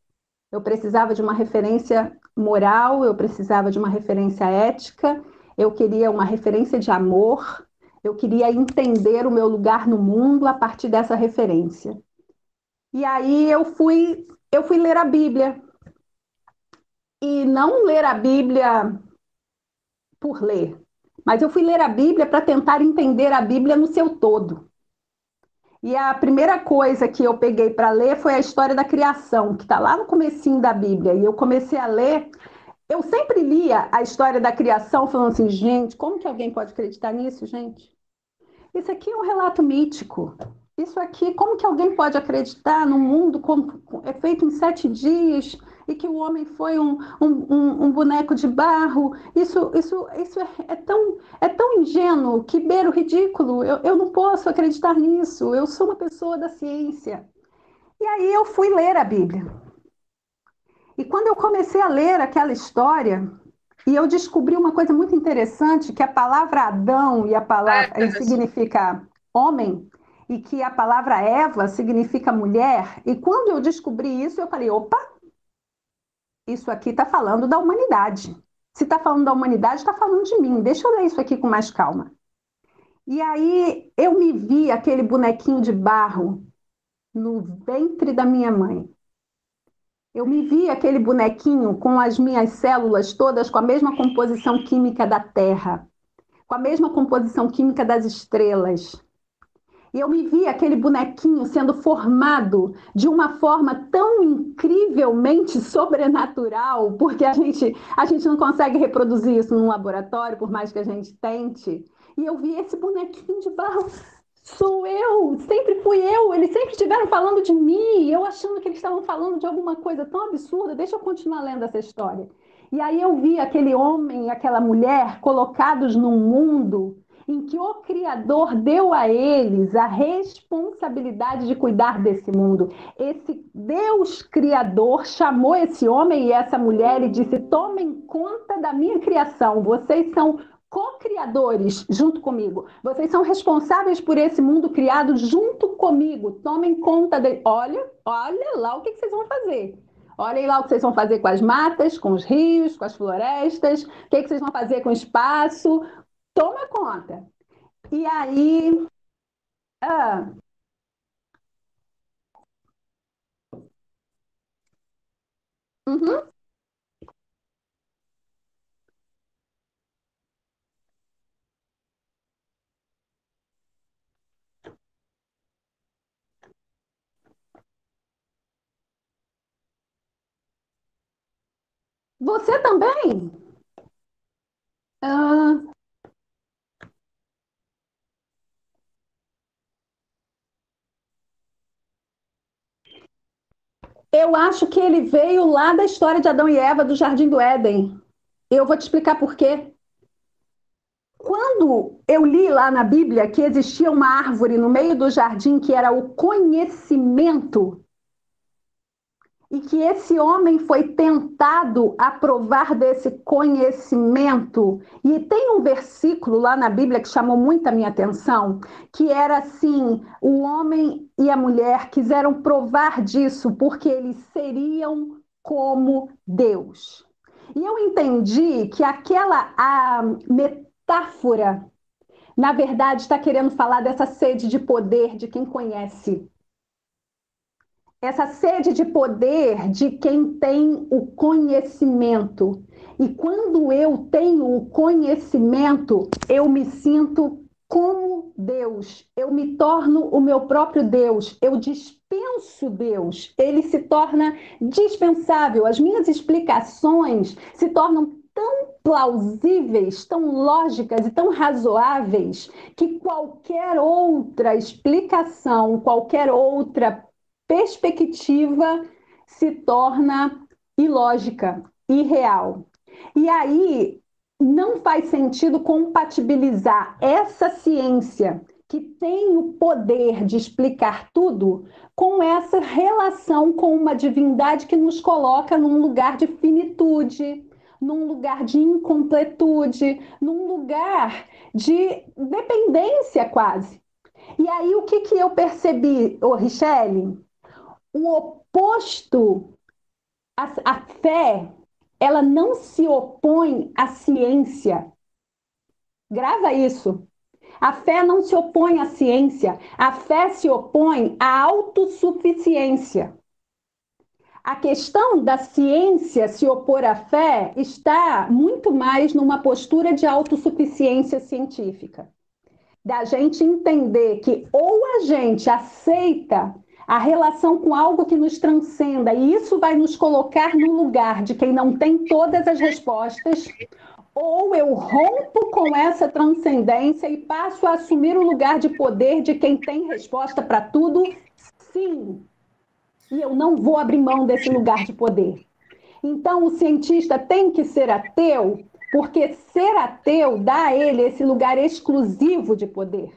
Eu precisava de uma referência moral, eu precisava de uma referência ética, eu queria uma referência de amor, eu queria entender o meu lugar no mundo a partir dessa referência. E aí eu fui ler a Bíblia. E não ler a Bíblia por ler, mas eu fui ler a Bíblia para tentar entender a Bíblia no seu todo. E a primeira coisa que eu peguei para ler foi a história da criação, que está lá no comecinho da Bíblia. E eu comecei a ler. Eu sempre lia a história da criação falando assim, gente, como que alguém pode acreditar nisso, gente? Isso aqui é um relato mítico. Isso aqui, como que alguém pode acreditar num mundo é feito em 7 dias e que o homem foi um boneco de barro? Isso é tão ingênuo que beira o ridículo. Eu não posso acreditar nisso. Eu sou uma pessoa da ciência. E aí eu fui ler a Bíblia. E quando eu comecei a ler aquela história, e eu descobri uma coisa muito interessante, que a palavra Adão e a palavra significa homem, e que a palavra Eva significa mulher. E quando eu descobri isso, eu falei, opa, isso aqui está falando da humanidade. Se está falando da humanidade, está falando de mim. Deixa eu ler isso aqui com mais calma. E aí eu me vi aquele bonequinho de barro no ventre da minha mãe. Eu me vi aquele bonequinho com as minhas células todas com a mesma composição química da Terra, com a mesma composição química das estrelas. E eu me vi aquele bonequinho sendo formado de uma forma tão incrivelmente sobrenatural, porque a gente não consegue reproduzir isso num laboratório, por mais que a gente tente. E eu vi esse bonequinho de barro. Sou eu, sempre fui eu. Eles sempre estiveram falando de mim, eu achando que eles estavam falando de alguma coisa tão absurda. Deixa eu continuar lendo essa história. E aí eu vi aquele homem e aquela mulher colocados num mundo em que o Criador deu a eles a responsabilidade de cuidar desse mundo. Esse Deus Criador chamou esse homem e essa mulher e disse: tomem conta da minha criação, vocês são co-criadores junto comigo, vocês são responsáveis por esse mundo criado junto comigo, tomem conta dele. Olha lá o que vocês vão fazer. Olhem lá o que vocês vão fazer com as matas, com os rios, com as florestas, o que vocês vão fazer com o espaço. Toma conta. E aí. Ah, uhum. Você também? Ah, eu acho que ele veio lá da história de Adão e Eva, do Jardim do Éden. Eu vou te explicar por quê. Quando eu li lá na Bíblia que existia uma árvore no meio do jardim que era o conhecimento, e que esse homem foi tentado a provar desse conhecimento. E tem um versículo lá na Bíblia que chamou muito a minha atenção, que era assim: o homem e a mulher quiseram provar disso porque eles seriam como Deus. E eu entendi que aquela a metáfora, na verdade, está querendo falar dessa sede de poder de quem conhece. Essa sede de poder de quem tem o conhecimento. E quando eu tenho o conhecimento, eu me sinto como Deus. Eu me torno o meu próprio Deus. Eu dispenso Deus. Ele se torna dispensável. As minhas explicações se tornam tão plausíveis, tão lógicas e tão razoáveis que qualquer outra explicação, qualquer outra perspectiva se torna ilógica, irreal. E aí não faz sentido compatibilizar essa ciência que tem o poder de explicar tudo com essa relação com uma divindade que nos coloca num lugar de finitude, num lugar de incompletude, num lugar de dependência quase. E aí o que eu percebi, Richelle? O oposto, a fé, ela não se opõe à ciência. Grava isso. A fé não se opõe à ciência. A fé se opõe à autossuficiência. A questão da ciência se opor à fé está muito mais numa postura de autossuficiência científica. Da gente entender que ou a gente aceita a relação com algo que nos transcenda, e isso vai nos colocar no lugar de quem não tem todas as respostas, ou eu rompo com essa transcendência e passo a assumir o lugar de poder de quem tem resposta para tudo, sim. E eu não vou abrir mão desse lugar de poder. Então, o cientista tem que ser ateu, porque ser ateu dá a ele esse lugar exclusivo de poder.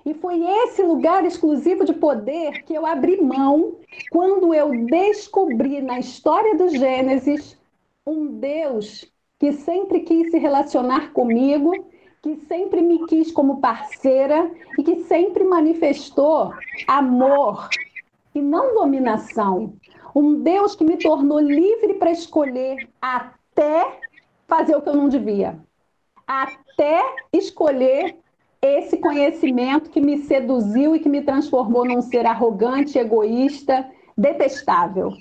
E foi esse lugar exclusivo de poder que eu abri mão quando eu descobri na história do Gênesis um Deus que sempre quis se relacionar comigo, que sempre me quis como parceira e que sempre manifestou amor e não dominação. Um Deus que me tornou livre para escolher até fazer o que eu não devia. Até escolher esse conhecimento que me seduziu e que me transformou num ser arrogante, egoísta, detestável.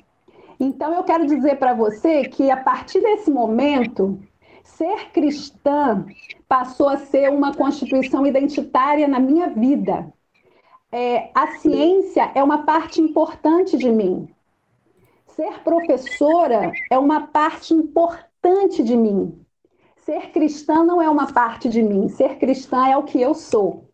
Então, eu quero dizer para você que, a partir desse momento, ser cristã passou a ser uma constituição identitária na minha vida. A ciência é uma parte importante de mim. Ser professora é uma parte importante de mim. Ser cristã não é uma parte de mim. Ser cristã é o que eu sou.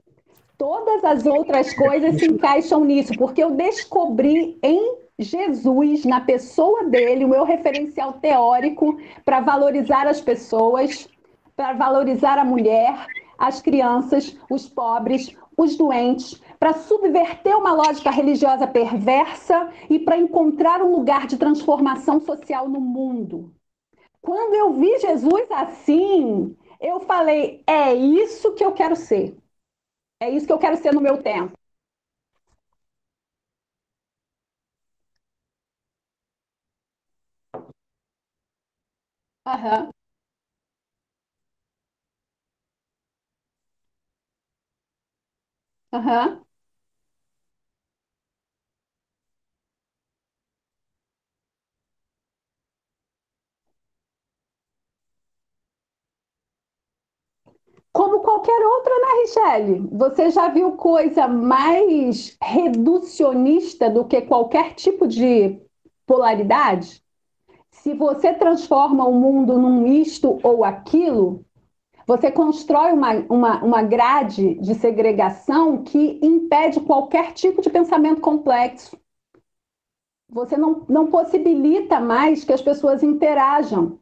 Todas as outras coisas se encaixam nisso, porque eu descobri em Jesus, na pessoa dele, o meu referencial teórico para valorizar as pessoas, para valorizar a mulher, as crianças, os pobres, os doentes, para subverter uma lógica religiosa perversa e para encontrar um lugar de transformação social no mundo. Quando eu vi Jesus assim, eu falei, é isso que eu quero ser. É isso que eu quero ser no meu tempo. Aham, aham. Como qualquer outra, né, Richelle? Você já viu coisa mais reducionista do que qualquer tipo de polaridade? Se você transforma o mundo num isto ou aquilo, você constrói uma grade de segregação que impede qualquer tipo de pensamento complexo. Você não possibilita mais que as pessoas interajam,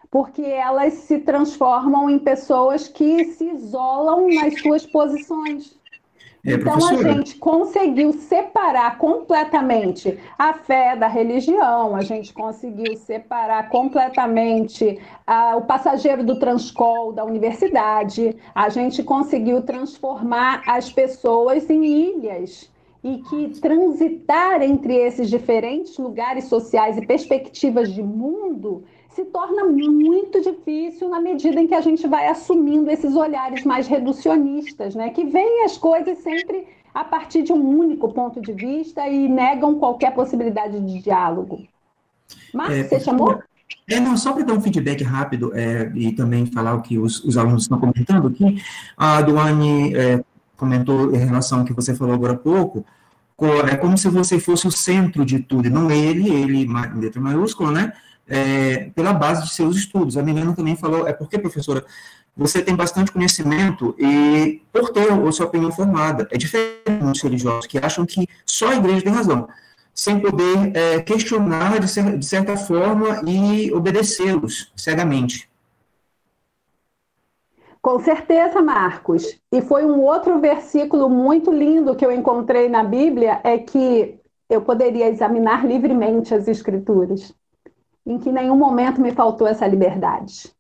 porque elas se transformam em pessoas que se isolam nas suas posições. Então, a Professora, gente conseguiu separar completamente a fé da religião, a gente conseguiu separar completamente o passageiro do Transcol da universidade, a gente conseguiu transformar as pessoas em ilhas e que transitar entre esses diferentes lugares sociais e perspectivas de mundo se torna muito difícil na medida em que a gente vai assumindo esses olhares mais reducionistas, né? Que veem as coisas sempre a partir de um único ponto de vista e negam qualquer possibilidade de diálogo. Marcos, você chamou? professora, não, só para dar um feedback rápido e também falar o que os alunos estão comentando aqui, a Duane comentou em relação ao que você falou agora há pouco, é como se você fosse o centro de tudo, e não ele em letra maiúscula, né? Pela base de seus estudos. A Milena também falou, porque, professora, você tem bastante conhecimento e por ter a sua opinião formada. É diferente dos religiosos que acham que só a igreja tem razão, sem poder questionar de certa forma e obedecê-los cegamente. Com certeza, Marcos. E foi um outro versículo muito lindo que eu encontrei na Bíblia, é que eu poderia examinar livremente as Escrituras, em que em nenhum momento me faltou essa liberdade.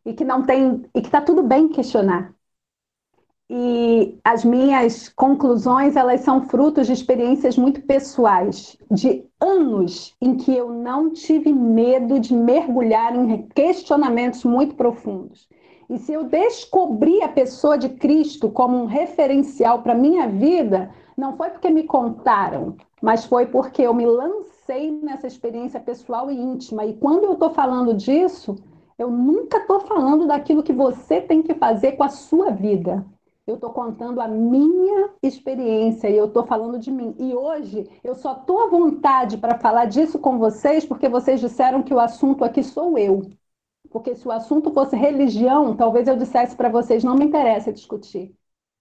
E que não tem, e que está tudo bem questionar. E as minhas conclusões, elas são frutos de experiências muito pessoais, de anos em que eu não tive medo de mergulhar em questionamentos muito profundos. E se eu descobri a pessoa de Cristo como um referencial para a minha vida, não foi porque me contaram, mas foi porque eu me lancei nessa experiência pessoal e íntima. E quando eu estou falando disso, eu nunca estou falando daquilo que você tem que fazer com a sua vida. Eu estou contando a minha experiência e eu estou falando de mim. E hoje eu só estou à vontade para falar disso com vocês porque vocês disseram que o assunto aqui sou eu. Porque se o assunto fosse religião, talvez eu dissesse para vocês, não me interessa discutir.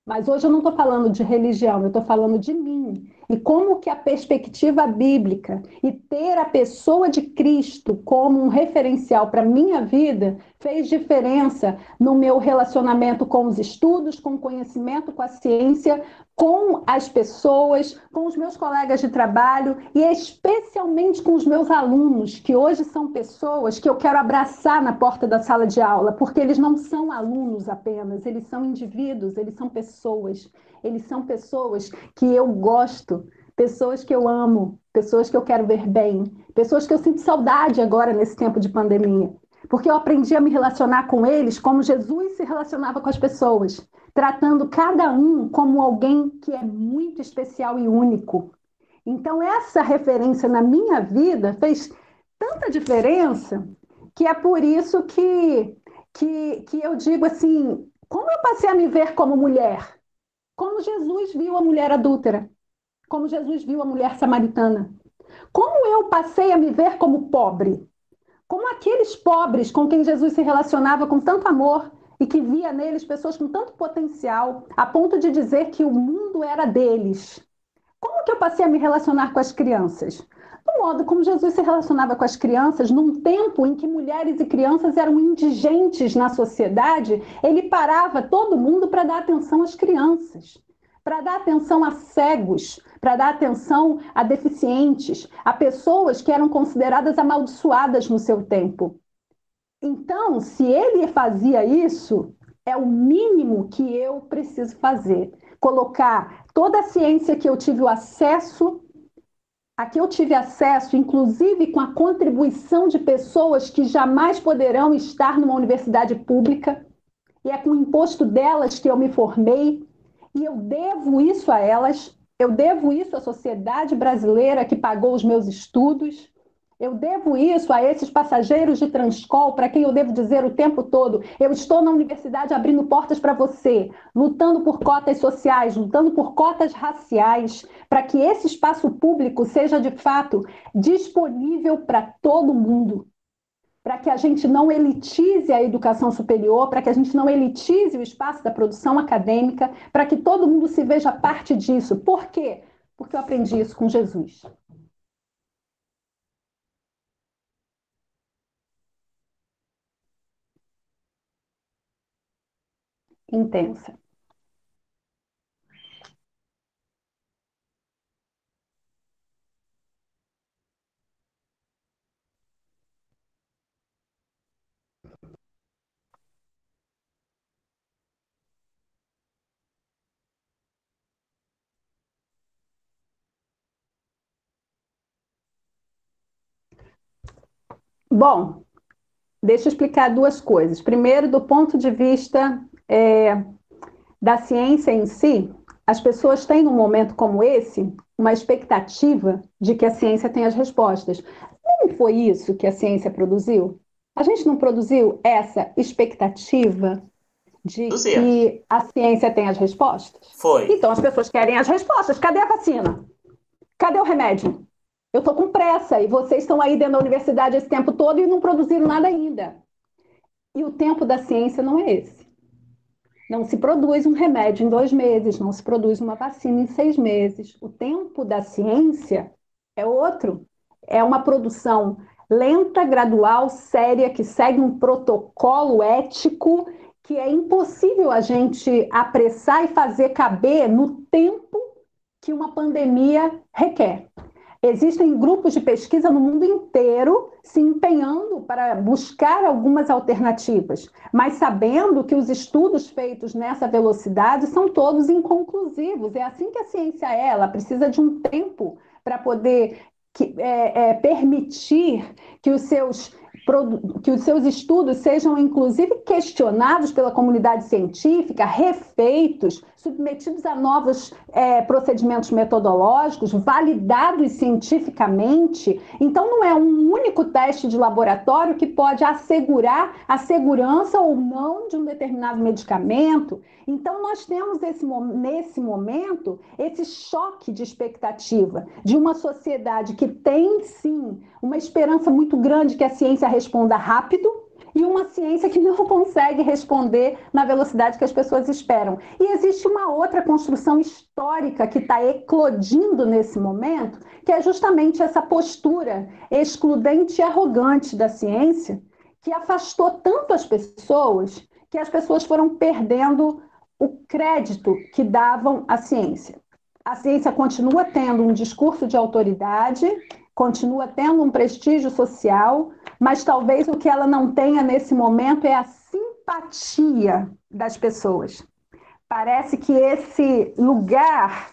Mas hoje eu não estou falando de religião, eu estou falando de mim. E como que a perspectiva bíblica e ter a pessoa de Cristo como um referencial para a minha vida fez diferença no meu relacionamento com os estudos, com o conhecimento, com a ciência, com as pessoas, com os meus colegas de trabalho e especialmente com os meus alunos, que hoje são pessoas que eu quero abraçar na porta da sala de aula, porque eles não são alunos apenas, eles são indivíduos, eles são pessoas que eu gosto, pessoas que eu amo, pessoas que eu quero ver bem, pessoas que eu sinto saudade agora nesse tempo de pandemia, porque eu aprendi a me relacionar com eles como Jesus se relacionava com as pessoas, tratando cada um como alguém que é muito especial e único. Então, essa referência na minha vida fez tanta diferença que é por isso que eu digo assim, como eu passei a me ver como mulher? Como Jesus viu a mulher adúltera, como Jesus viu a mulher samaritana. Como eu passei a me ver como pobre, como aqueles pobres com quem Jesus se relacionava com tanto amor e que via neles pessoas com tanto potencial, a ponto de dizer que o mundo era deles. Como que eu passei a me relacionar com as crianças? Do modo como Jesus se relacionava com as crianças, num tempo em que mulheres e crianças eram indigentes na sociedade, ele parava todo mundo para dar atenção às crianças, para dar atenção a cegos, para dar atenção a deficientes, a pessoas que eram consideradas amaldiçoadas no seu tempo. Então, se ele fazia isso, é o mínimo que eu preciso fazer. Colocar toda a ciência que eu tive o acesso, a que eu tive acesso, inclusive com a contribuição de pessoas que jamais poderão estar numa universidade pública, e é com o imposto delas que eu me formei, e eu devo isso a elas, eu devo isso à sociedade brasileira que pagou os meus estudos, eu devo isso a esses passageiros de Transcol, para quem eu devo dizer o tempo todo, eu estou na universidade abrindo portas para você, lutando por cotas sociais, lutando por cotas raciais, para que esse espaço público seja de fato disponível para todo mundo, para que a gente não elitize a educação superior, para que a gente não elitize o espaço da produção acadêmica, para que todo mundo se veja parte disso. Por quê? Porque eu aprendi isso com Jesus. Intensa. Bom, deixa eu explicar duas coisas. Primeiro, do ponto de vista da ciência em si, as pessoas têm, num momento como esse, uma expectativa de que a ciência tenha as respostas. Não foi isso que a ciência produziu? A gente não produziu essa expectativa de que a ciência tem as respostas? Foi. Então as pessoas querem as respostas. Cadê a vacina? Cadê o remédio? Eu estou com pressa e vocês estão aí dentro da universidade esse tempo todo e não produziram nada ainda. E o tempo da ciência não é esse. Não se produz um remédio em 2 meses, não se produz uma vacina em 6 meses. O tempo da ciência é outro. É uma produção lenta, gradual, séria, que segue um protocolo ético que é impossível a gente apressar e fazer caber no tempo que uma pandemia requer. Existem grupos de pesquisa no mundo inteiro se empenhando para buscar algumas alternativas, mas sabendo que os estudos feitos nessa velocidade são todos inconclusivos. É assim que a ciência é, ela precisa de um tempo para poder permitir que os seus estudos sejam, inclusive, questionados pela comunidade científica, refeitos, submetidos a novos procedimentos metodológicos, validados cientificamente. Então, não é um único teste de laboratório que pode assegurar a segurança ou não de um determinado medicamento. Então, nós temos nesse momento esse choque de expectativa de uma sociedade que tem, sim, uma esperança muito grande que a ciência responda rápido e uma ciência que não consegue responder na velocidade que as pessoas esperam. E existe uma outra construção histórica que está eclodindo nesse momento, que é justamente essa postura excludente e arrogante da ciência, que afastou tanto as pessoas que as pessoas foram perdendo o crédito que davam à ciência. A ciência continua tendo um discurso de autoridade, continua tendo um prestígio social, mas talvez o que ela não tenha nesse momento é a simpatia das pessoas. Parece que esse lugar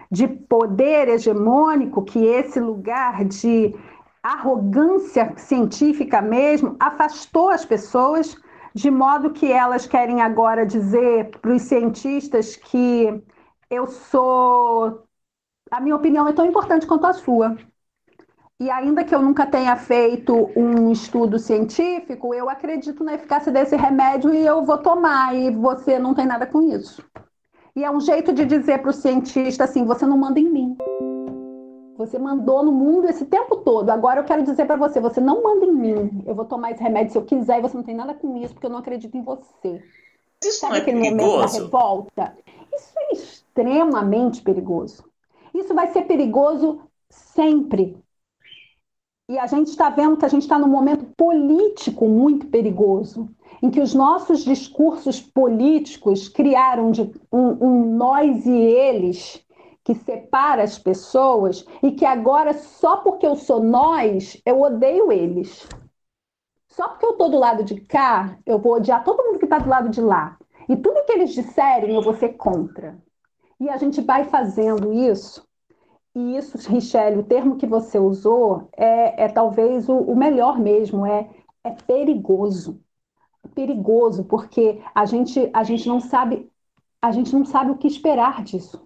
de poder hegemônico, que esse lugar de arrogância científica mesmo, afastou as pessoas, de modo que elas querem agora dizer para os cientistas que a minha opinião é tão importante quanto a sua. E ainda que eu nunca tenha feito um estudo científico, eu acredito na eficácia desse remédio e eu vou tomar, e você não tem nada com isso. E é um jeito de dizer para o cientista assim: você não manda em mim. Você mandou no mundo esse tempo todo. Agora eu quero dizer para você: você não manda em mim. Eu vou tomar esse remédio se eu quiser e você não tem nada com isso, porque eu não acredito em você. Isso não Sabe é aquele momento da perigoso? revolta? Isso é extremamente perigoso. Isso vai ser perigoso sempre. E a gente está vendo que a gente está num momento político muito perigoso, em que os nossos discursos políticos criaram um nós e eles que separa as pessoas e que agora, só porque eu sou nós, eu odeio eles. Só porque eu estou do lado de cá, eu vou odiar todo mundo que está do lado de lá. E tudo que eles disserem, eu vou ser contra. E a gente vai fazendo isso. E isso, Richelle, o termo que você usou é talvez o melhor mesmo, é perigoso. É perigoso, porque a gente não sabe o que esperar disso.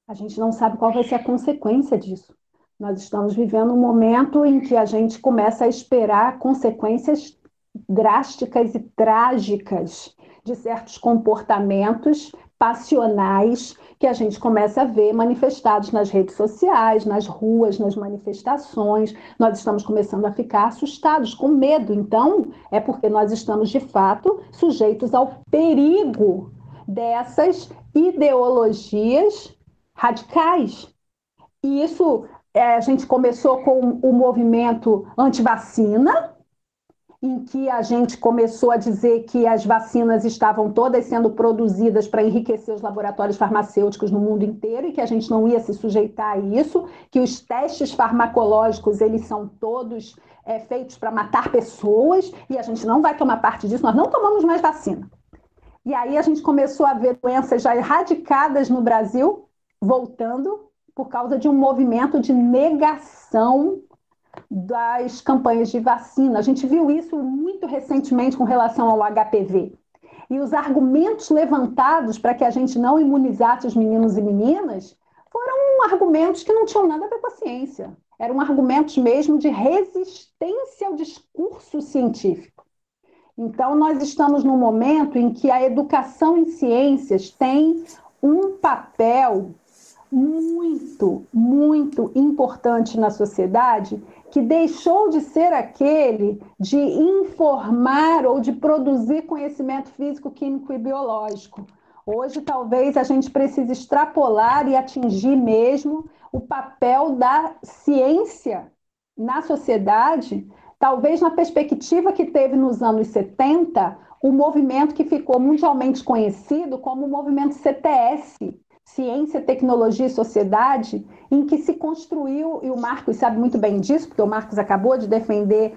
A gente não sabe qual vai ser a consequência disso. Nós estamos vivendo um momento em que a gente começa a esperar consequências drásticas e trágicas de certos comportamentos passionais que a gente começa a ver manifestados nas redes sociais, nas ruas, nas manifestações. Nós estamos começando a ficar assustados, com medo. Então, é porque nós estamos, de fato, sujeitos ao perigo dessas ideologias radicais. E isso, a gente começou com o movimento anti-vacina, em que a gente começou a dizer que as vacinas estavam todas sendo produzidas para enriquecer os laboratórios farmacêuticos no mundo inteiro e que a gente não ia se sujeitar a isso, que os testes farmacológicos, eles são todos feitos para matar pessoas e a gente não vai tomar parte disso, nós não tomamos mais vacina. E aí a gente começou a ver doenças já erradicadas no Brasil, voltando, por causa de um movimento de negação das campanhas de vacina. A gente viu isso muito recentemente com relação ao HPV. E os argumentos levantados para que a gente não imunizasse os meninos e meninas foram argumentos que não tinham nada a ver com a ciência. Eram argumentos mesmo de resistência ao discurso científico. Então, nós estamos num momento em que a educação em ciências tem um papel muito, muito importante na sociedade, que deixou de ser aquele de informar ou de produzir conhecimento físico, químico e biológico. Hoje, talvez, a gente precise extrapolar e atingir mesmo o papel da ciência na sociedade, talvez na perspectiva que teve nos anos 70, o movimento que ficou mundialmente conhecido como o movimento CTS, Ciência, Tecnologia e Sociedade, em que se construiu, e o Marcos sabe muito bem disso, porque o Marcos acabou de defender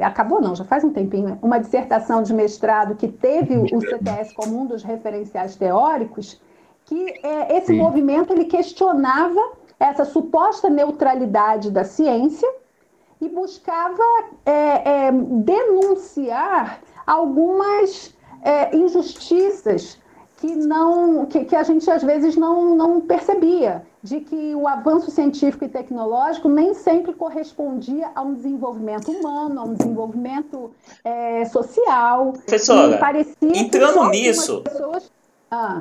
acabou não, já faz um tempinho, uma dissertação de mestrado que teve o CTS como um dos referenciais teóricos, que esse movimento ele questionava essa suposta neutralidade da ciência e buscava denunciar algumas injustiças que a gente às vezes não percebia, de que o avanço científico e tecnológico nem sempre correspondia a um desenvolvimento humano, a um desenvolvimento social. Professora, e parecia entrando nisso,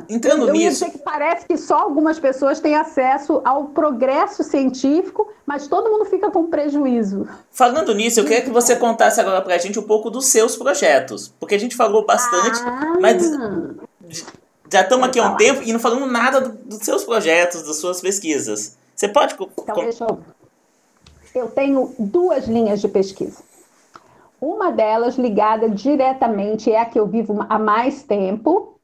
eu ia dizer que parece que só algumas pessoas têm acesso ao progresso científico, mas todo mundo fica com prejuízo. Falando nisso, eu queria que você contasse agora pra gente um pouco dos seus projetos, porque a gente falou bastante, mas já estamos aqui há um tempo e não falamos nada dos seus projetos, das suas pesquisas. Você pode... Então, eu tenho 2 linhas de pesquisa. Uma delas ligada diretamente, é a que eu vivo há mais tempo,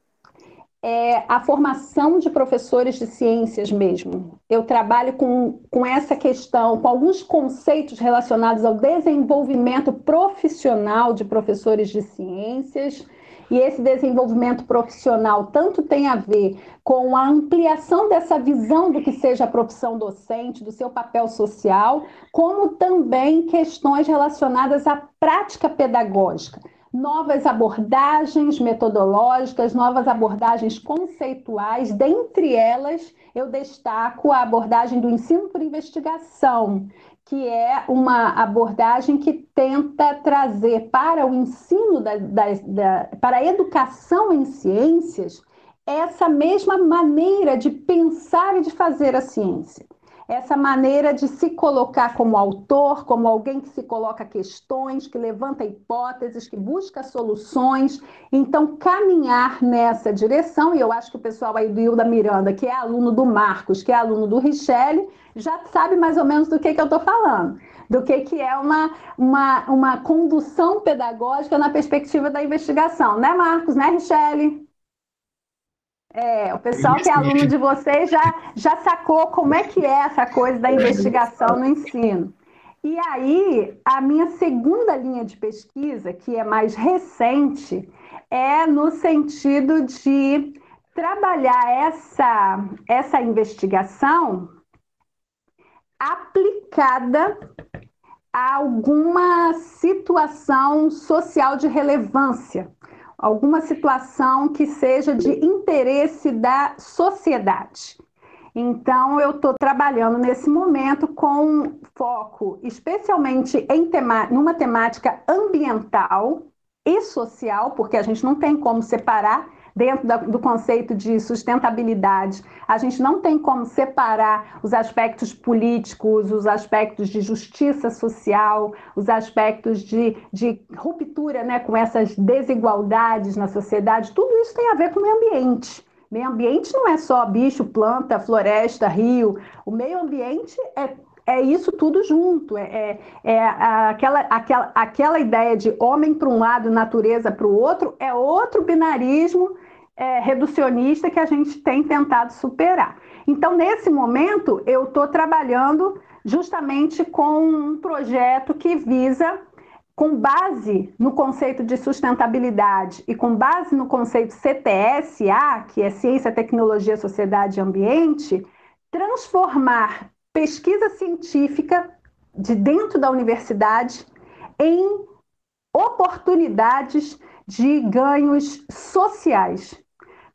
é a formação de professores de ciências mesmo. Eu trabalho com essa questão, com alguns conceitos relacionados ao desenvolvimento profissional de professores de ciências, e esse desenvolvimento profissional tanto tem a ver com a ampliação dessa visão do que seja a profissão docente, do seu papel social, como também questões relacionadas à prática pedagógica. Novas abordagens metodológicas, novas abordagens conceituais, dentre elas eu destaco a abordagem do ensino por investigação, que é uma abordagem que tenta trazer para o ensino, para a educação em ciências, essa mesma maneira de pensar e de fazer a ciência. Essa maneira de se colocar como autor, como alguém que se coloca questões, que levanta hipóteses, que busca soluções. Então, caminhar nessa direção, e eu acho que o pessoal aí do Hilda Miranda, que é aluno do Marcos, que é aluno do Richelle, já sabe mais ou menos do que eu estou falando, do que é uma condução pedagógica na perspectiva da investigação. Né, Marcos? Né, Richelle? O pessoal que é aluno de vocês já sacou como é que é essa coisa da investigação no ensino. E aí, a minha segunda linha de pesquisa, que é mais recente, é no sentido de trabalhar essa investigação aplicada a alguma situação social de relevância, alguma situação que seja de interesse da sociedade. Então, eu estou trabalhando nesse momento com foco especialmente numa temática ambiental e social, porque a gente não tem como separar, dentro do conceito de sustentabilidade, a gente não tem como separar os aspectos políticos, os aspectos de justiça social, os aspectos de ruptura, né, com essas desigualdades na sociedade. Tudo isso tem a ver com o meio ambiente. Meio ambiente não é só bicho, planta, floresta, rio. O meio ambiente é isso tudo junto, aquela ideia de homem para um lado, natureza para o outro, é outro binarismo reducionista que a gente tem tentado superar. Então, nesse momento, eu estou trabalhando justamente com um projeto que visa, com base no conceito de sustentabilidade e com base no conceito CTSA, que é Ciência, Tecnologia, Sociedade e Ambiente, transformar pesquisa científica de dentro da universidade em oportunidades de ganhos sociais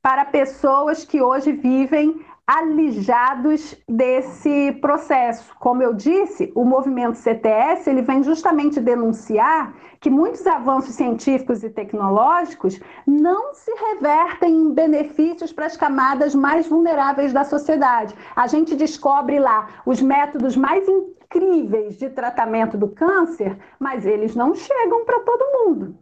para pessoas que hoje vivem alijados desse processo. Como eu disse, o movimento CTS ele vem justamente denunciar que muitos avanços científicos e tecnológicos não se revertem em benefícios para as camadas mais vulneráveis da sociedade. A gente descobre lá os métodos mais incríveis de tratamento do câncer, mas eles não chegam para todo mundo.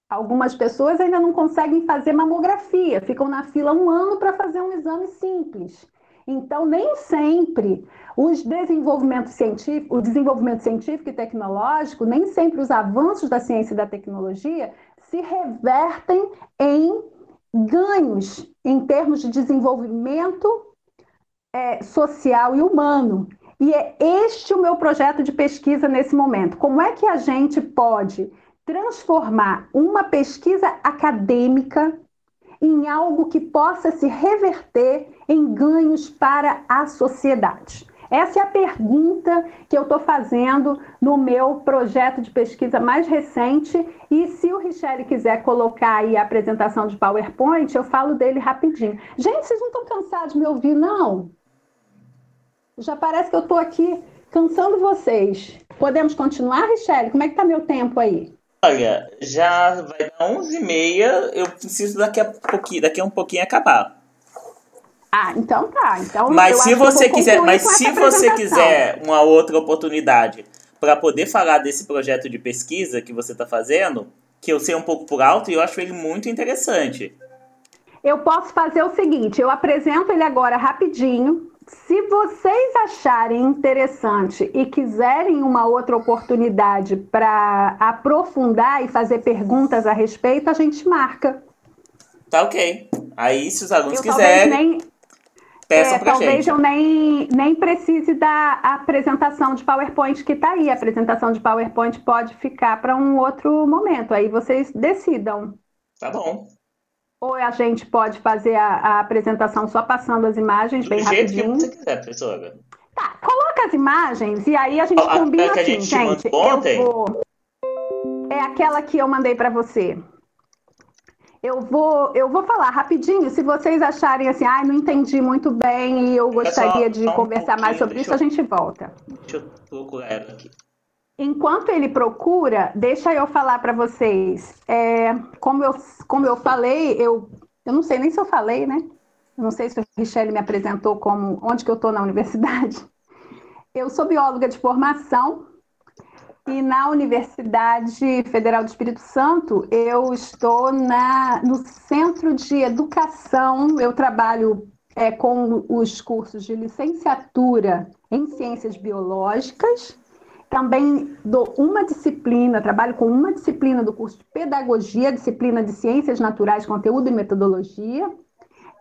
Algumas pessoas ainda não conseguem fazer mamografia, ficam na fila 1 ano para fazer um exame simples. Então, nem sempre o desenvolvimento científico e tecnológico, nem sempre os avanços da ciência e da tecnologia se revertem em ganhos em termos de desenvolvimento social e humano. E é este o meu projeto de pesquisa nesse momento. Como é que a gente pode transformar uma pesquisa acadêmica em algo que possa se reverter em ganhos para a sociedade? Essa é a pergunta que eu estou fazendo no meu projeto de pesquisa mais recente, e se o Richelle quiser colocar aí a apresentação de PowerPoint, eu falo dele rapidinho. Gente, vocês não estão cansados de me ouvir, não? Já parece que eu estou aqui cansando vocês. Podemos continuar, Richelle? Como é que está meu tempo aí? Olha, já vai dar 11h30, eu preciso daqui a um pouquinho acabar. Então tá. Então, mas se você quiser uma outra oportunidade para poder falar desse projeto de pesquisa que você está fazendo, que eu sei um pouco por alto e eu acho ele muito interessante. Eu posso fazer o seguinte, eu apresento ele agora rapidinho. Se vocês acharem interessante e quiserem uma outra oportunidade para aprofundar e fazer perguntas a respeito, a gente marca. Tá ok. Aí, se os alunos quiserem, peçam pra gente. Talvez eu nem precise da apresentação de PowerPoint que está aí. A apresentação de PowerPoint pode ficar para um outro momento. Aí vocês decidam. Tá bom. Ou a gente pode fazer a apresentação só passando as imagens bem rapidinho. Do jeito que você quiser, professora. Tá, coloca as imagens e aí a gente combina que a assim, gente. Ontem. É aquela que eu mandei para você. Eu vou falar rapidinho, se vocês acharem assim, não entendi muito bem e eu gostaria de conversar mais sobre isso, a gente volta. Deixa eu procurar ela aqui. Enquanto ele procura, deixa eu falar para vocês. Como eu falei, eu não sei nem se eu falei, né? Eu não sei se o Richelle me apresentou onde que eu estou na universidade. Eu sou bióloga de formação e na Universidade Federal do Espírito Santo eu estou no Centro de Educação. Eu trabalho com os cursos de licenciatura em Ciências Biológicas. Também trabalho com uma disciplina do curso de Pedagogia, disciplina de Ciências Naturais, Conteúdo e Metodologia,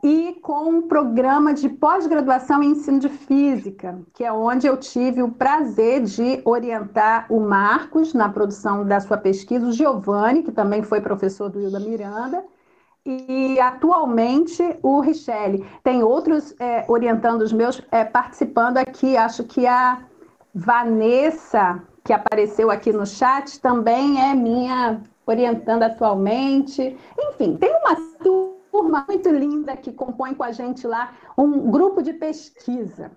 e com um programa de pós-graduação em Ensino de Física, que é onde eu tive o prazer de orientar o Marcos na produção da sua pesquisa, o Giovanni, que também foi professor do Hilda Miranda, e atualmente o Richelle. Tem outros orientando os meus, participando aqui, acho que a Vanessa, que apareceu aqui no chat, também é minha orientando atualmente. Enfim, tem uma turma muito linda que compõe com a gente lá um grupo de pesquisa.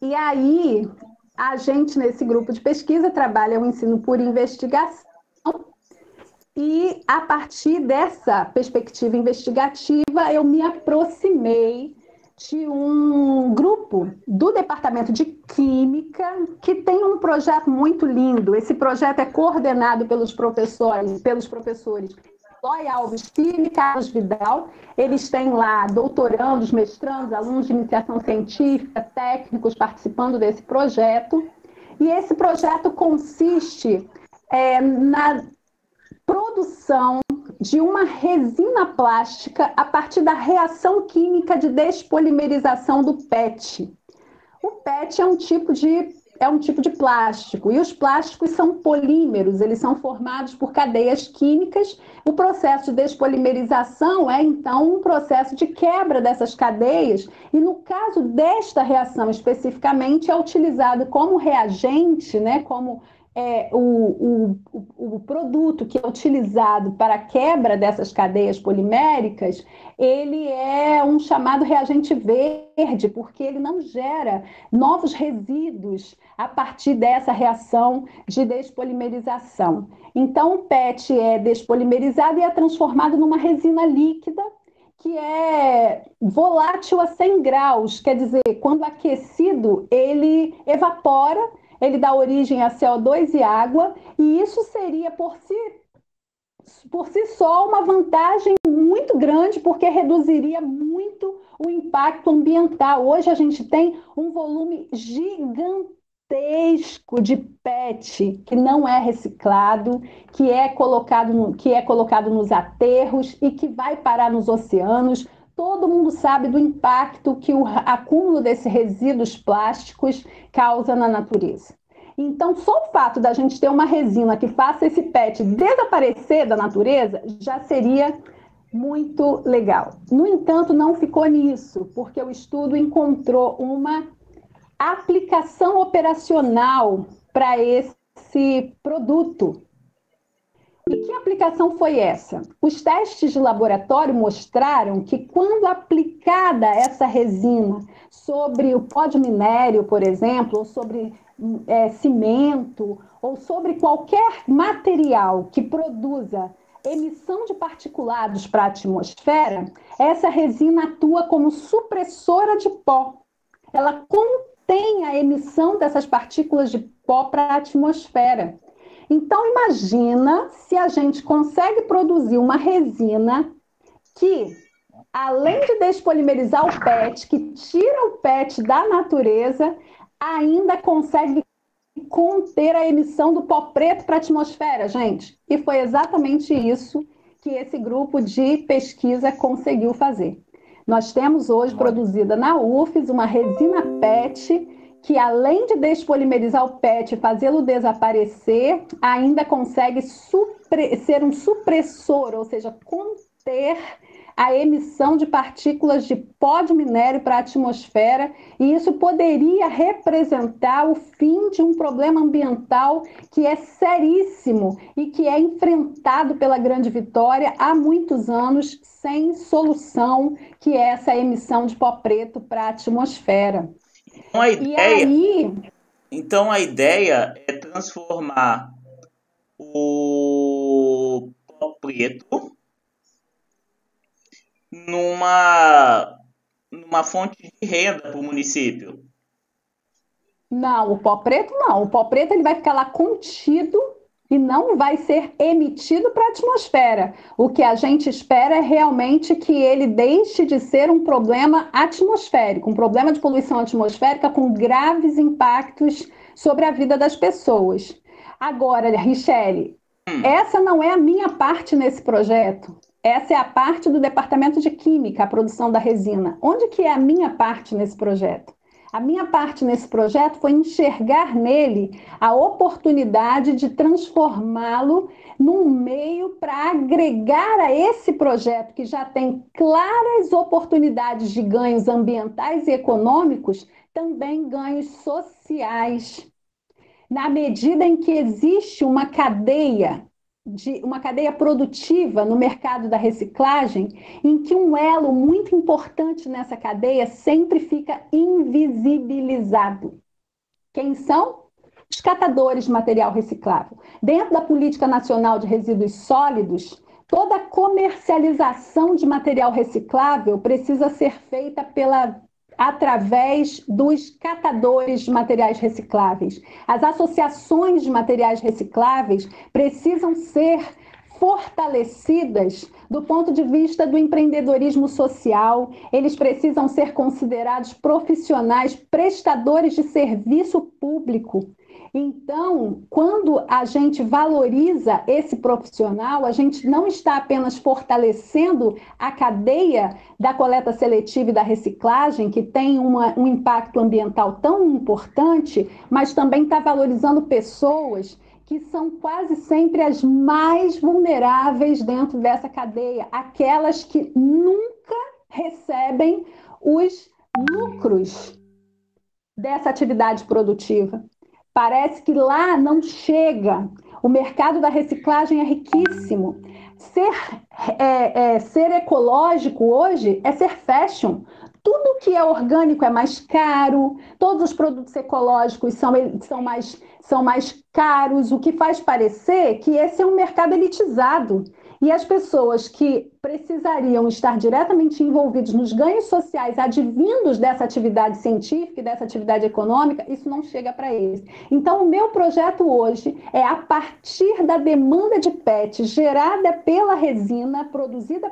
E aí, a gente, nesse grupo de pesquisa, trabalha o ensino por investigação e, a partir dessa perspectiva investigativa, eu me aproximei de um grupo do Departamento de Química que tem um projeto muito lindo. Esse projeto é coordenado pelos professores Eloy Alves Filho e Carlos Vidal. Eles têm lá doutorandos, mestrandos, alunos de iniciação científica, técnicos participando desse projeto. E esse projeto consiste na produção de uma resina plástica a partir da reação química de despolimerização do PET. O PET é um tipo de plástico, e os plásticos são polímeros, eles são formados por cadeias químicas. O processo de despolimerização é, então, um processo de quebra dessas cadeias, e no caso desta reação especificamente, é utilizado como reagente, né, como o produto que é utilizado para a quebra dessas cadeias poliméricas, ele é um chamado reagente verde, porque ele não gera novos resíduos a partir dessa reação de despolimerização. Então, o PET é despolimerizado e é transformado numa resina líquida, que é volátil a 100 graus, quer dizer, quando aquecido, ele evapora, ele dá origem a CO2 e água, e isso seria, por si só, uma vantagem muito grande, porque reduziria muito o impacto ambiental. Hoje a gente tem um volume gigantesco de PET que não é reciclado, que é colocado nos aterros e que vai parar nos oceanos. Todo mundo sabe do impacto que o acúmulo desses resíduos plásticos causa na natureza. Então, só o fato da gente ter uma resina que faça esse PET desaparecer da natureza já seria muito legal. No entanto, não ficou nisso, porque o estudo encontrou uma aplicação operacional para esse produto. E que aplicação foi essa? Os testes de laboratório mostraram que quando aplicada essa resina sobre o pó de minério, por exemplo, ou sobre cimento, ou sobre qualquer material que produza emissão de particulados para a atmosfera, essa resina atua como supressora de pó. Ela contém a emissão dessas partículas de pó para a atmosfera. Então, imagina se a gente consegue produzir uma resina que, além de despolimerizar o PET, que tira o PET da natureza, ainda consegue conter a emissão do pó preto para a atmosfera, gente. E foi exatamente isso que esse grupo de pesquisa conseguiu fazer. Nós temos hoje produzida na UFES uma resina PET que, além de despolimerizar o PET e fazê-lo desaparecer, ainda consegue ser um supressor, ou seja, conter a emissão de partículas de pó de minério para a atmosfera, e isso poderia representar o fim de um problema ambiental que é seríssimo e que é enfrentado pela Grande Vitória há muitos anos sem solução, que é essa emissão de pó preto para a atmosfera. Então a ideia é transformar o pó preto numa fonte de renda para o município. Não, o pó preto não. O pó preto ele vai ficar lá contido e não vai ser emitido para a atmosfera. O que a gente espera é realmente que ele deixe de ser um problema atmosférico, um problema de poluição atmosférica com graves impactos sobre a vida das pessoas. Agora, Richelle, essa não é a minha parte nesse projeto. Essa é a parte do Departamento de Química, a produção da resina. Onde que é a minha parte nesse projeto? A minha parte nesse projeto foi enxergar nele a oportunidade de transformá-lo num meio para agregar a esse projeto, que já tem claras oportunidades de ganhos ambientais e econômicos, também ganhos sociais. Na medida em que existe uma cadeia produtiva no mercado da reciclagem, em que um elo muito importante nessa cadeia sempre fica invisibilizado. Quem são? Os catadores de material reciclável. Dentro da Política Nacional de Resíduos Sólidos, toda a comercialização de material reciclável precisa ser feita através dos catadores de materiais recicláveis. As associações de materiais recicláveis precisam ser fortalecidas do ponto de vista do empreendedorismo social, eles precisam ser considerados profissionais, prestadores de serviço público. Então, quando a gente valoriza esse profissional, a gente não está apenas fortalecendo a cadeia da coleta seletiva e da reciclagem, que tem um impacto ambiental tão importante, mas também está valorizando pessoas que são quase sempre as mais vulneráveis dentro dessa cadeia, aquelas que nunca recebem os lucros dessa atividade produtiva. Parece que lá não chega. O mercado da reciclagem é riquíssimo. Ser ecológico hoje é ser fashion. Tudo que é orgânico é mais caro, todos os produtos ecológicos são mais caros, o que faz parecer que esse é um mercado elitizado. E as pessoas que precisariam estar diretamente envolvidas nos ganhos sociais advindos dessa atividade científica e dessa atividade econômica, isso não chega para eles. Então, o meu projeto hoje é, a partir da demanda de PET gerada pela resina, produzida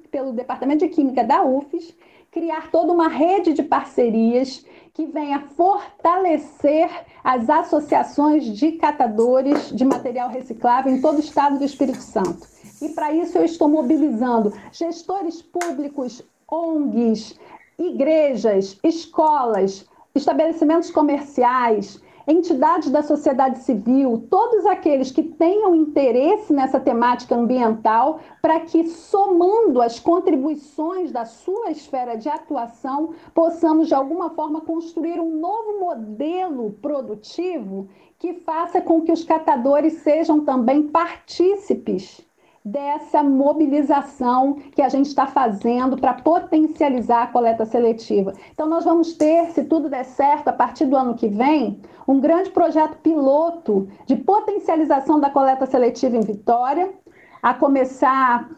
pelo Departamento de Química da UFES, criar toda uma rede de parcerias que venha fortalecer as associações de catadores de material reciclável em todo o estado do Espírito Santo. E para isso eu estou mobilizando gestores públicos, ONGs, igrejas, escolas, estabelecimentos comerciais, entidades da sociedade civil, todos aqueles que tenham interesse nessa temática ambiental, para que, somando as contribuições da sua esfera de atuação, possamos, de alguma forma, construir um novo modelo produtivo que faça com que os catadores sejam também partícipes dessa mobilização que a gente está fazendo para potencializar a coleta seletiva. Então, nós vamos ter, se tudo der certo, a partir do ano que vem, um grande projeto piloto de potencialização da coleta seletiva em Vitória, a começar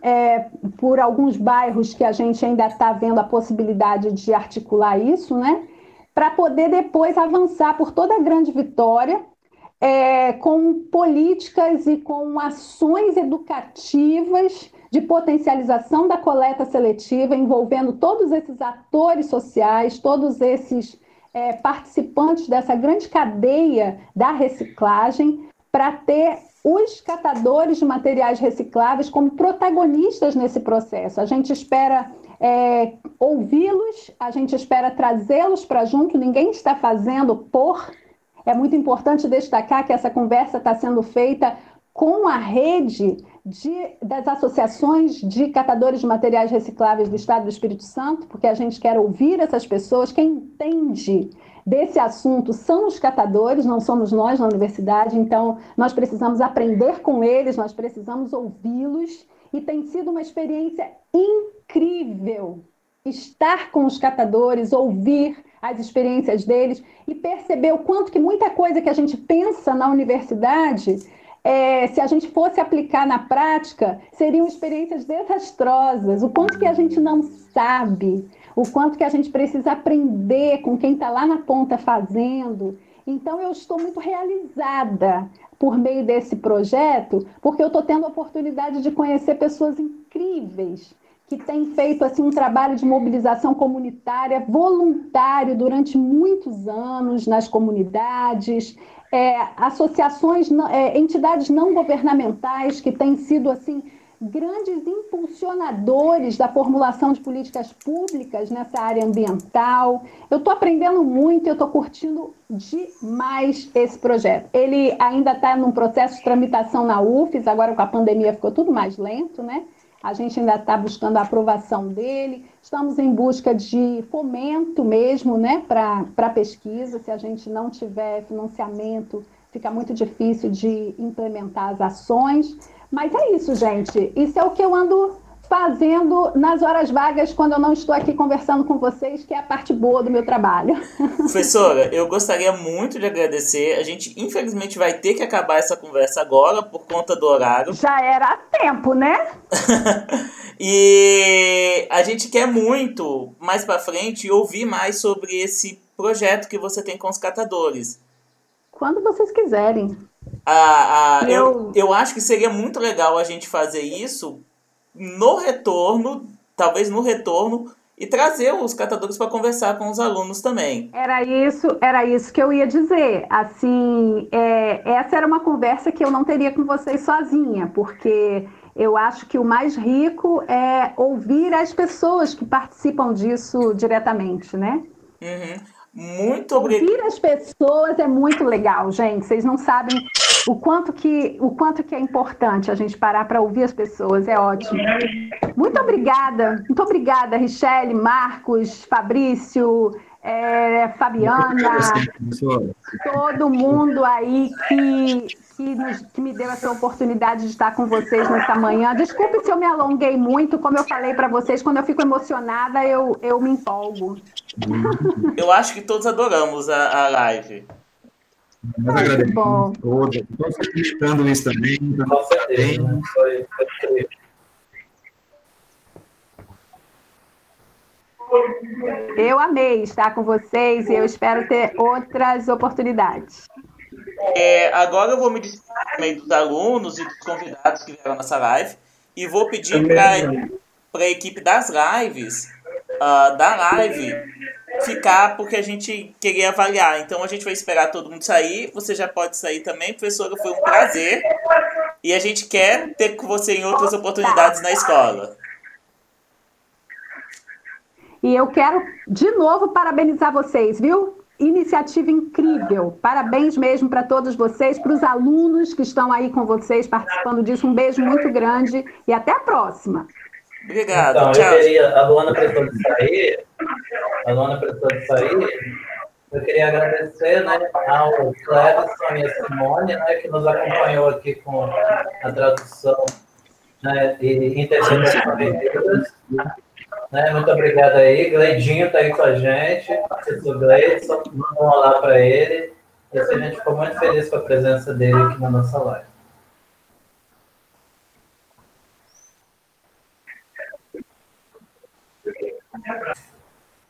por alguns bairros que a gente ainda está vendo a possibilidade de articular isso, né? Para poder depois avançar por toda a Grande Vitória, com políticas e com ações educativas de potencialização da coleta seletiva, envolvendo todos esses atores sociais, todos esses participantes dessa grande cadeia da reciclagem, para ter os catadores de materiais recicláveis como protagonistas nesse processo. A gente espera ouvi-los, a gente espera trazê-los para junto, ninguém está fazendo por... É muito importante destacar que essa conversa está sendo feita com a rede das associações de catadores de materiais recicláveis do Estado do Espírito Santo, porque a gente quer ouvir essas pessoas. Quem entende desse assunto são os catadores, não somos nós na universidade, então nós precisamos aprender com eles, nós precisamos ouvi-los, e tem sido uma experiência incrível estar com os catadores, ouvir as experiências deles e perceber o quanto que muita coisa que a gente pensa na universidade, se a gente fosse aplicar na prática, seriam experiências desastrosas, o quanto que a gente não sabe, o quanto que a gente precisa aprender com quem está lá na ponta fazendo. Então, eu estou muito realizada por meio desse projeto, porque eu estou tendo a oportunidade de conhecer pessoas incríveis, que têm feito assim, um trabalho de mobilização comunitária voluntário durante muitos anos nas comunidades, associações, entidades não governamentais que têm sido assim, grandes impulsionadores da formulação de políticas públicas nessa área ambiental. Eu estou aprendendo muito, eu estou curtindo demais esse projeto. Ele ainda está num processo de tramitação na UFES, agora com a pandemia ficou tudo mais lento, né? A gente ainda está buscando a aprovação dele, estamos em busca de fomento mesmo, né, para pesquisa. Se a gente não tiver financiamento, fica muito difícil de implementar as ações. Mas é isso, gente. Isso é o que eu ando fazendo nas horas vagas, quando eu não estou aqui conversando com vocês, que é a parte boa do meu trabalho. Professora, eu gostaria muito de agradecer. A gente, infelizmente, vai ter que acabar essa conversa agora, por conta do horário. Já era tempo, né? E a gente quer muito, mais pra frente, ouvir mais sobre esse projeto que você tem com os catadores. Quando vocês quiserem. Eu acho que seria muito legal a gente fazer isso no retorno, talvez no retorno, e trazer os catadores para conversar com os alunos também. Era isso que eu ia dizer. Assim, essa era uma conversa que eu não teria com vocês sozinha, porque eu acho que o mais rico é ouvir as pessoas que participam disso diretamente, né? Uhum. Muito obrigado. Ouvir as pessoas é muito legal, gente. Vocês não sabem o quanto que é importante a gente parar para ouvir as pessoas. É ótimo. Muito obrigada, Richelle, Marcos, Fabrício, Fabiana, todo mundo aí que me deu essa oportunidade de estar com vocês nessa manhã. Desculpe se eu me alonguei muito, como eu falei para vocês, quando eu fico emocionada, eu me empolgo. Eu acho que todos adoramos a live. Nós agradecemos a todos. Estou facilitando isso também. Eu amei estar com vocês e eu espero ter outras oportunidades. Agora eu vou me despedir também dos alunos e dos convidados que vieram nessa live e vou pedir para a equipe das lives, da live, ficar, porque a gente queria avaliar. Então a gente vai esperar todo mundo sair. Você já pode sair também, professora. Foi um prazer. E a gente quer ter com você em outras oportunidades na escola. E eu quero, de novo, parabenizar vocês, viu? Iniciativa incrível. Parabéns mesmo para todos vocês, para os alunos que estão aí com vocês participando disso. Um beijo muito grande e até a próxima. Obrigado, então, tchau. A Luana precisou de sair. Eu queria agradecer, né, ao Cleverson e a Simone, né, que nos acompanhou aqui com a tradução, né, e interpretação de livros. Né, muito obrigado aí. Gleidinho está aí com a gente. Professor Gleidson, manda um olá para ele. E assim, a gente ficou muito feliz com a presença dele aqui na nossa live.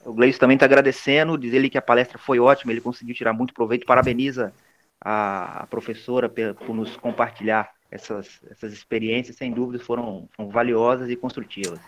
O Gleison também está agradecendo, diz ele que a palestra foi ótima, ele conseguiu tirar muito proveito, parabeniza a professora por nos compartilhar essas experiências, sem dúvida foram valiosas e construtivas.